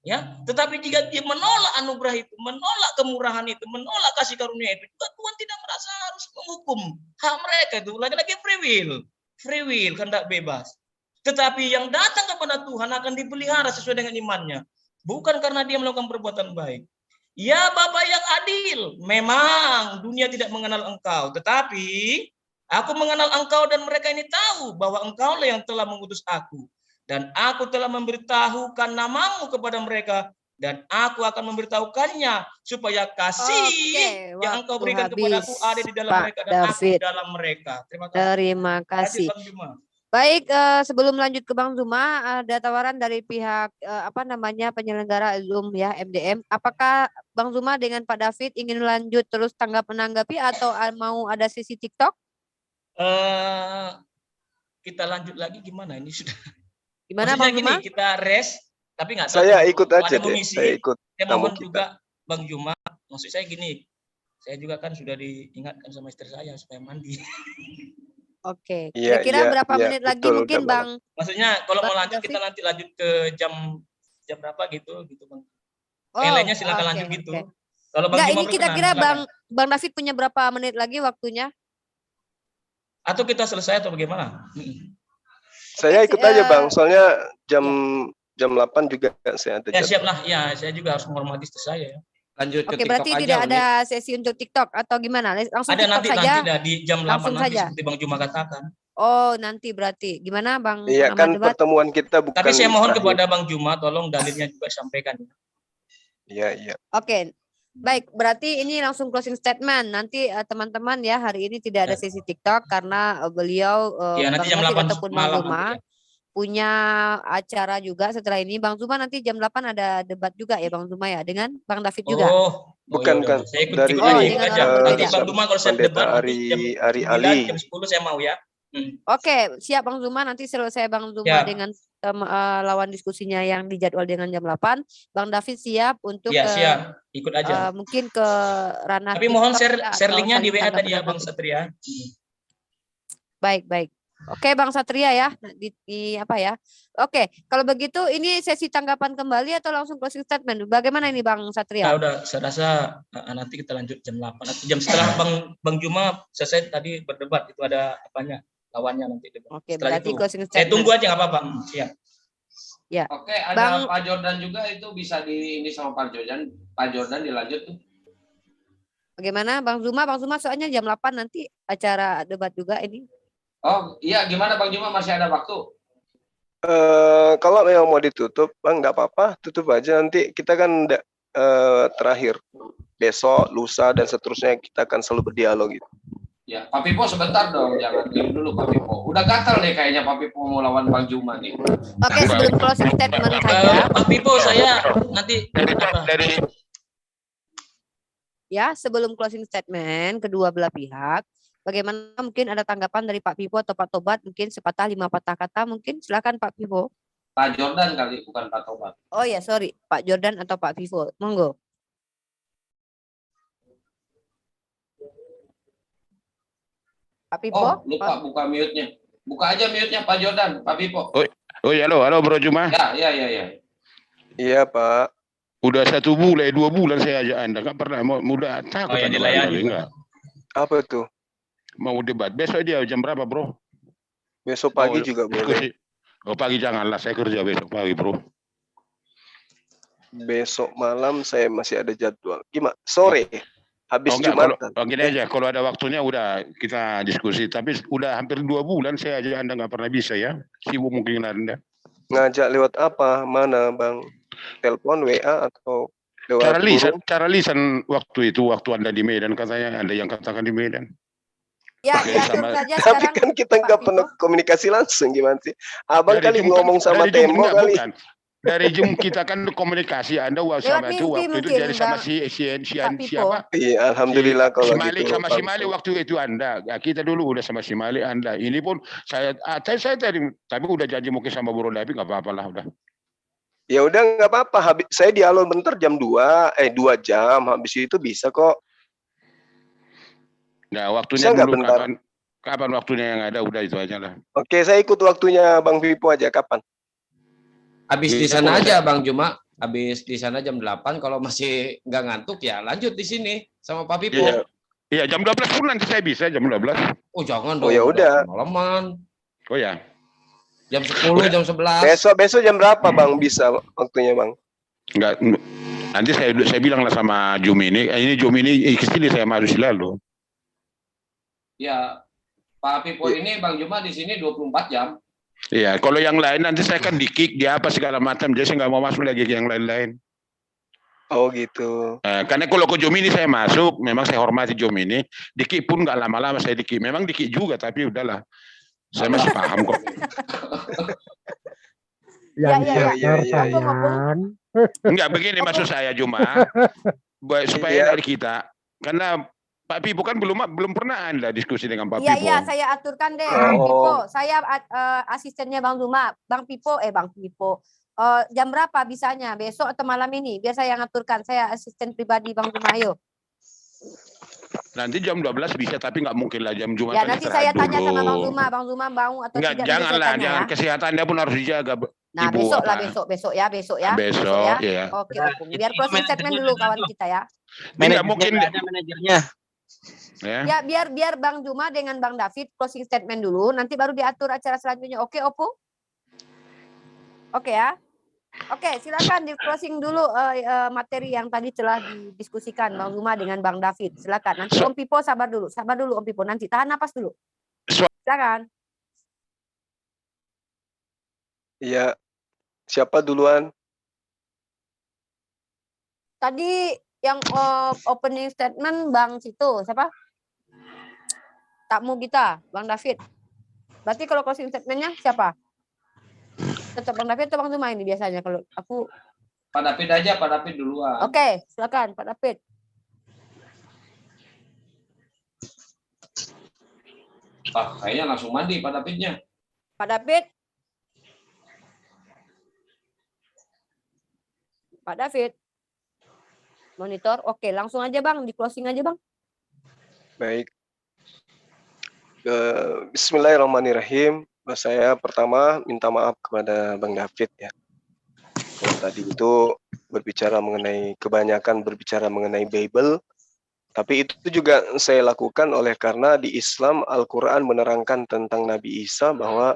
ya, tetapi jika dia menolak anugerah itu, menolak kemurahan itu, menolak kasih karunia itu, juga Tuhan tidak merasa harus menghukum hak mereka itu. Lagi-lagi free will, kehendak bebas. Tetapi yang datang kepada Tuhan akan dipelihara sesuai dengan imannya, bukan karena dia melakukan perbuatan baik. Ya Bapa yang adil, memang dunia tidak mengenal Engkau, tetapi aku mengenal Engkau dan mereka ini tahu bahwa Engkaulah yang telah mengutus aku. Dan aku telah memberitahukan namamu kepada mereka, dan aku akan memberitahukannya supaya kasih yang Engkau berikan kepadaku ada di dalam mereka dan aku di dalam mereka. Terima kasih. Terima kasih. Bang Juma. Baik, sebelum lanjut ke Bang Zuma, ada tawaran dari pihak penyelenggara Zoom ya MDM. Apakah Bang Zuma dengan Pak David ingin lanjut terus menanggapi atau mau ada sesi TikTok? Eh, kita lanjut lagi gimana ini sudah. Gimana Maksudnya Bang gini, Zuma? kita rest, tapi nggak tahu Saya kalau ikut aja ada deh. mengisi. Saya ikut Saya tamu mohon kita. juga Bang Juma, maksud saya gini, saya juga kan sudah diingatkan sama istri saya supaya mandi. Oke, Iya, kira-kira iya, berapa iya, menit lagi betul, mungkin udah malam. Bang? Maksudnya kalau mau Bang lanjut David? kita nanti lanjut ke jam berapa gitu Bang. Oh, Yang lainnya silakan oke, lanjut gitu. oke. Kalau Bang Enggak, Juma ini berkenan, kira-kira silakan. Bang David punya berapa menit lagi waktunya? Atau kita selesai atau bagaimana? Saya Oke, ikut aja Bang, soalnya jam ya. 8 juga saya ada Ya jadwal. siap lah, ya saya juga harus menghormati istri saya ya. Lanjut ke Oke, TikTok berarti aja, tidak Uni. ada sesi untuk TikTok atau gimana? Langsung Ada TikTok nanti saja. dah di jam 8 Langsung nanti saja. seperti Bang Juma katakan. Oh, nanti berarti. Gimana Bang Iya pengamat kan debat? pertemuan kita bukan Tapi saya mohon terakhir. kepada Bang Juma, tolong dalilnya juga sampaikan. Iya, iya. Oke. Baik, berarti ini langsung closing statement. Nanti teman-teman ya, hari ini tidak ada sesi TikTok karena beliau Ya nanti Bang jam David 8 ataupun Bang malam Zuma nanti ya. punya acara juga setelah ini. Bang Zuma nanti jam 8 ada debat juga ya Bang Zuma ya dengan Bang David juga. Bukan ya kan saya ikut dari aja, ini ikut dengan aja. orang Nanti berbeda. Bang Zuma kalau saya Pendeta debat nanti jam Ari 9, Ali. jam 10 saya mau ya. Oke, siap Bang Zuma. Nanti selesai Bang Zuma Siap. dengan lawan diskusinya yang dijadwal dengan jam 8. Bang David siap untuk Ya siap, ikut aja. mungkin ke ranah Tapi mohon TikTok share atau linknya di saling WA tadi ya tangkap Bang menanggapi. Satria. Baik, baik. Oke, Bang Satria ya. Di apa ya? Oke, kalau begitu ini sesi tanggapan kembali atau langsung closing statement? Bagaimana ini Bang Satria? Nah, udah saya rasa nanti kita lanjut jam 8 atau jam setelah Bang Juma selesai tadi berdebat itu ada apanya lawannya nanti debat. Oke, Setelah berarti itu closing saya statement. tunggu aja nggak apa-apa. Siap. Ya. Oke, ada Bang- Pak Jordan juga itu bisa di ini sama Pak Jordan. Pak Jordan dilanjut tuh. Bagaimana Bang Zuma? Bang Zuma soalnya jam 8 nanti acara debat juga ini. Oh iya, gimana Bang Juma, masih ada waktu? Kalau memang mau ditutup, Bang, nggak apa-apa, tutup aja. Nanti kita kan terakhir besok, lusa dan seterusnya kita akan selalu berdialog gitu. Ya, Pak Pipo sebentar dong, jangan dulu dulu Pak Pipo. Udah gatal nih kayaknya Pak Pipo mau lawan Bang Juma nih. Oke, sebelum closing statement saja. Pak Pipo saya nanti Ya, sebelum closing statement kedua belah pihak, bagaimana mungkin ada tanggapan dari Pak Pipo atau Pak Tobat, mungkin sepatah 5 patah kata mungkin, silakan Pak Pipo. Pak Jordan kali, bukan Pak Tobat. Oh ya, sorry, Pak Jordan atau Pak Pipo, monggo. Pak Pipo. Oh, lupa buka mute-nya. Buka aja mute-nya Pak Jordan, Pak Pipo. Oh ya, halo Bro Juma. Ya. Iya, Pak. Udah 1 bulan, 2 bulan saya ajak Anda, kan pernah mudah takut yang Anda dilayani, barangkali, enggak? Apa tuh? Mau debat besok dia jam berapa, Bro? Besok pagi juga boleh. Oh, pagi janganlah, saya kerja besok pagi, Bro. Besok malam saya masih ada jadwal. Gimana? Sore. Habis Jumatan. Kalau gini aja, kalau ada waktunya udah kita diskusi. Tapi udah hampir 2 bulan saya ajak Anda nggak pernah bisa ya. Sibuk mungkin Anda. Ngajak lewat apa? Mana, Bang? Telepon, WA atau lewat Cara lisan waktu itu, waktu Anda di Medan, katanya ada yang katakan di Medan. Ya, Oke, diatur sama- saja Tapi sekarang. kan kita Pak nggak Pipo. pernah komunikasi langsung, gimana sih? Abang Dari kali Zoom ngomong sama dari Zoom, tembok enggak, kali. bukan. Dari Zoom kita kan komunikasi Anda sama mimpi itu waktu itu mungkin, jadi sama Bang. siapa? Pipo. Iya, alhamdulillah kalau si Malik gitu. sama si Malik waktu itu Anda. Ya, kita dulu udah sama si Malik Anda. Ini pun saya tadi tapi udah janji mungkin sama Bro David nggak apa-apa lah udah. Ya udah nggak apa-apa. Saya dialog bentar jam 2 jam. Habis itu bisa kok. Nah, waktunya Bisa nggak dulu bentar? kapan waktunya yang ada udah itu aja lah. Oke, saya ikut waktunya Bang Pipo aja. Kapan? Habis Iya, di sana boleh. aja Bang Juma. Habis di sana jam 8, kalau masih nggak ngantuk ya lanjut di sini sama Pak Pipo. Iya. Iya, jam 12 pun nanti saya bisa jam 12. Oh jangan Oh, dong. ya udah. Malaman. Oh ya. Jam 10, jam 11. Besok jam berapa Bang bisa waktunya Bang? Enggak, nanti saya bilang lah sama Jum ini kesini saya harus lalu. Ya, Pak Pipo ini Bang Juma di sini 24 jam. Iya, kalau yang lain nanti saya kan di-kick dia apa segala macam, jadi saya nggak mau masuk lagi ke yang lain-lain. Oh gitu. Karena kalau ke Jum ini saya masuk, memang saya hormati Jum ini. Di-kick pun nggak lama-lama saya di-kick. Memang di-kick juga, tapi udahlah. Saya masih paham kok. Yang iya, iya, iya, sayang. Enggak begini maksud saya cuma supaya Iya. dari kita, karena Pak Pipo kan belum pernah Anda diskusi dengan Pak Iya, Pipo. iya, saya aturkan deh, Bang Oh. Pipo. Saya asistennya Bang Zuma. Bang Pipo. Jam berapa bisanya? Besok atau malam ini? Biar saya yang aturkan. Saya asisten pribadi Bang Zuma. Ayo. Nanti jam 12 bisa, tapi nggak mungkin lah jam Jumat. Ya, kan nanti istirahat saya tanya sama Bang dulu. Zuma. Bang Zuma mau atau Enggak, tidak? Nanti saya janganlah, tanya jangan. ya. Kesehatannya pun harus dijaga. Nah, Ibu besok lah, apa? besok ya. Besok ya. Besok, ya. Oke, Opung. Biar closing statement dulu kawan kita ya. Ini nggak mungkin. Ada manajernya. Ya. Ya, biar Bang Zuma dengan Bang David closing statement dulu, nanti baru diatur acara selanjutnya. Oke, Opung? Oke ya. Oke, silakan di closing dulu materi yang tadi telah didiskusikan Bang Zuma dengan Bang David. Silakan. Nanti Om Pipo sabar dulu Om Pipo. Nanti tahan napas dulu. Silakan. Iya. Siapa duluan? Tadi yang opening statement Bang Cito, siapa? Takmu kita, Bang David. Berarti kalau closing statementnya siapa? Tetap Bang David atau Bang Zuma ini biasanya kalau aku. Pak David aja, Pak David duluan. Oke, silakan Pak David. Kayaknya langsung mandi Pak Davidnya. Pak David. Pak David. Monitor. Oke, langsung aja Bang, di closing aja Bang. Baik. Bismillahirrahmanirrahim. Saya pertama minta maaf kepada Bang David ya. Kalau tadi itu kebanyakan berbicara mengenai Bible, tapi itu juga saya lakukan karena di Islam Al-Quran menerangkan tentang Nabi Isa bahwa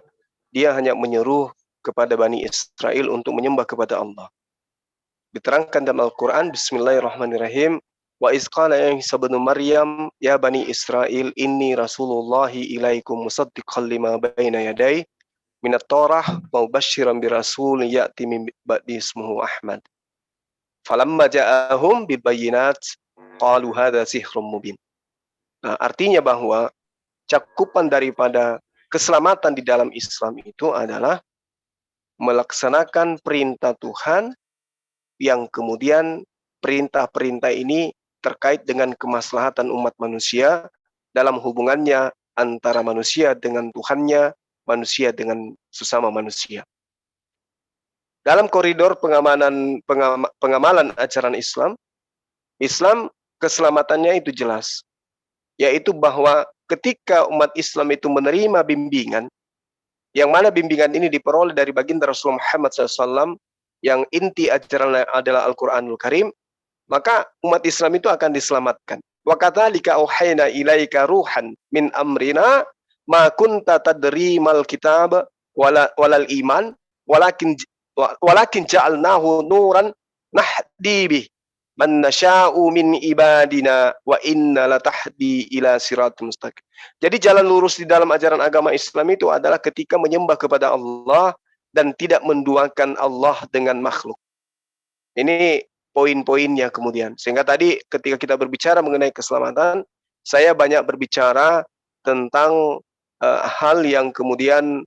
dia hanya menyeru kepada Bani Israel untuk menyembah kepada Allah. Diterangkan dalam Al-Quran, Bismillahirrahmanirrahim, wa izqala Isa bin Maryam ya Bani Israel inni rasulullahi ilaikum musaddiqan lima baina yaday minat Torah wa mubasysyiran bi rasul ya'ti min ba'di ismuhu Ahmad. Falamma ja'ahum bil bayyinat qalu hadza sihrun mubin. Nah, artinya bahwa cakupan daripada keselamatan di dalam Islam itu adalah melaksanakan perintah Tuhan yang kemudian perintah-perintah ini terkait dengan kemaslahatan umat manusia dalam hubungannya antara manusia dengan Tuhannya, manusia dengan sesama manusia. Dalam koridor pengamalan ajaran Islam keselamatannya itu jelas, yaitu bahwa ketika umat Islam itu menerima bimbingan, yang mana bimbingan ini diperoleh dari baginda Rasulullah Muhammad SAW, yang inti ajarannya adalah Al-Quranul Karim, maka umat Islam itu akan diselamatkan. Wa kadzalika auhayna ilaika ruhan min amrina ma kunta tadri mal kitab walal iman walakin ja'alnahu nuran nahdi bih man nasha'u min ibadina wa inna latahdi ila siratal mustaqim. Jadi jalan lurus di dalam ajaran agama Islam itu adalah ketika menyembah kepada Allah dan tidak menduakan Allah dengan makhluk. Ini poin-poinnya kemudian. Sehingga tadi ketika kita berbicara mengenai keselamatan, saya banyak berbicara tentang hal yang kemudian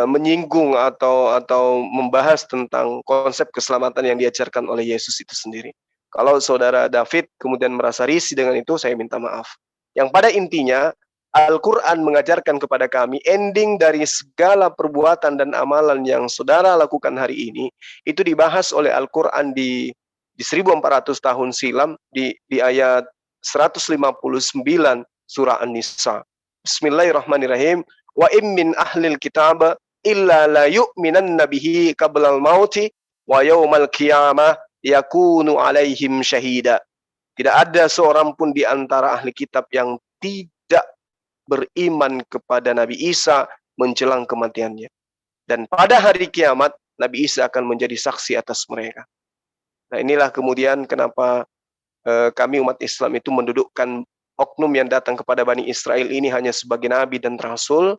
menyinggung atau membahas tentang konsep keselamatan yang diajarkan oleh Yesus itu sendiri. Kalau saudara David kemudian merasa risih dengan itu, saya minta maaf. Yang pada intinya, Al-Quran mengajarkan kepada kami ending dari segala perbuatan dan amalan yang saudara lakukan hari ini, itu dibahas oleh Al-Quran di 1400 tahun silam, di ayat 159 surah An-Nisa. Bismillahirrahmanirrahim. Wa min ahlil kitab illa la yu'minanna bihi qablal mauti wa yaumal qiyamah yakunu alaihim syahida. Tidak ada seorang pun di antara ahli kitab yang tidak beriman kepada Nabi Isa menjelang kematiannya. Dan pada hari kiamat, Nabi Isa akan menjadi saksi atas mereka. Nah, inilah kemudian kenapa kami umat Islam itu mendudukkan oknum yang datang kepada Bani Israel ini hanya sebagai Nabi dan Rasul,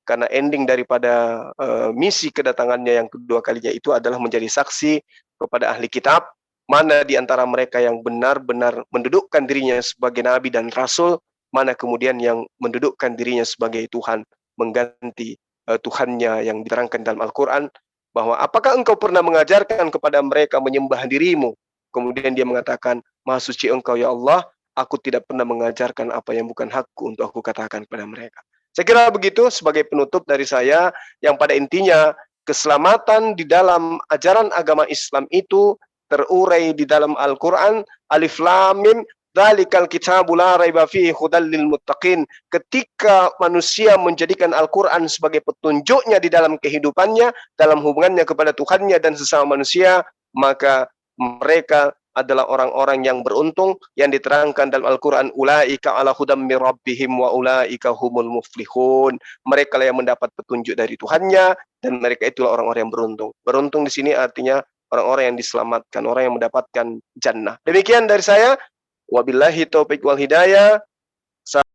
karena ending daripada misi kedatangannya yang kedua kalinya itu adalah menjadi saksi kepada ahli kitab, mana di antara mereka yang benar-benar mendudukkan dirinya sebagai Nabi dan Rasul, mana kemudian yang mendudukkan dirinya sebagai Tuhan, mengganti Tuhannya yang diterangkan dalam Al-Quran, bahwa apakah engkau pernah mengajarkan kepada mereka menyembah dirimu? Kemudian dia mengatakan, Maha suci engkau ya Allah, aku tidak pernah mengajarkan apa yang bukan hakku untuk aku katakan kepada mereka. Saya kira begitu sebagai penutup dari saya, yang pada intinya keselamatan di dalam ajaran agama Islam itu terurai di dalam Al-Quran, Alif Lam Mim, Dzalikal kitabu la raiba fihi hudal lil muttaqin. Ketika manusia menjadikan Al-Quran sebagai petunjuknya di dalam kehidupannya, dalam hubungannya kepada Tuhannya dan sesama manusia, maka mereka adalah orang-orang yang beruntung, yang diterangkan dalam Al-Quran, ulaika ala hudam mir rabbihim wa ulaika humul muflihun. Mereka lah yang mendapat petunjuk dari Tuhannya, dan mereka itulah orang-orang yang beruntung. Beruntung di sini artinya orang-orang yang diselamatkan, orang yang mendapatkan jannah. Demikian dari saya. Wabillahi taufiq wal hidayah.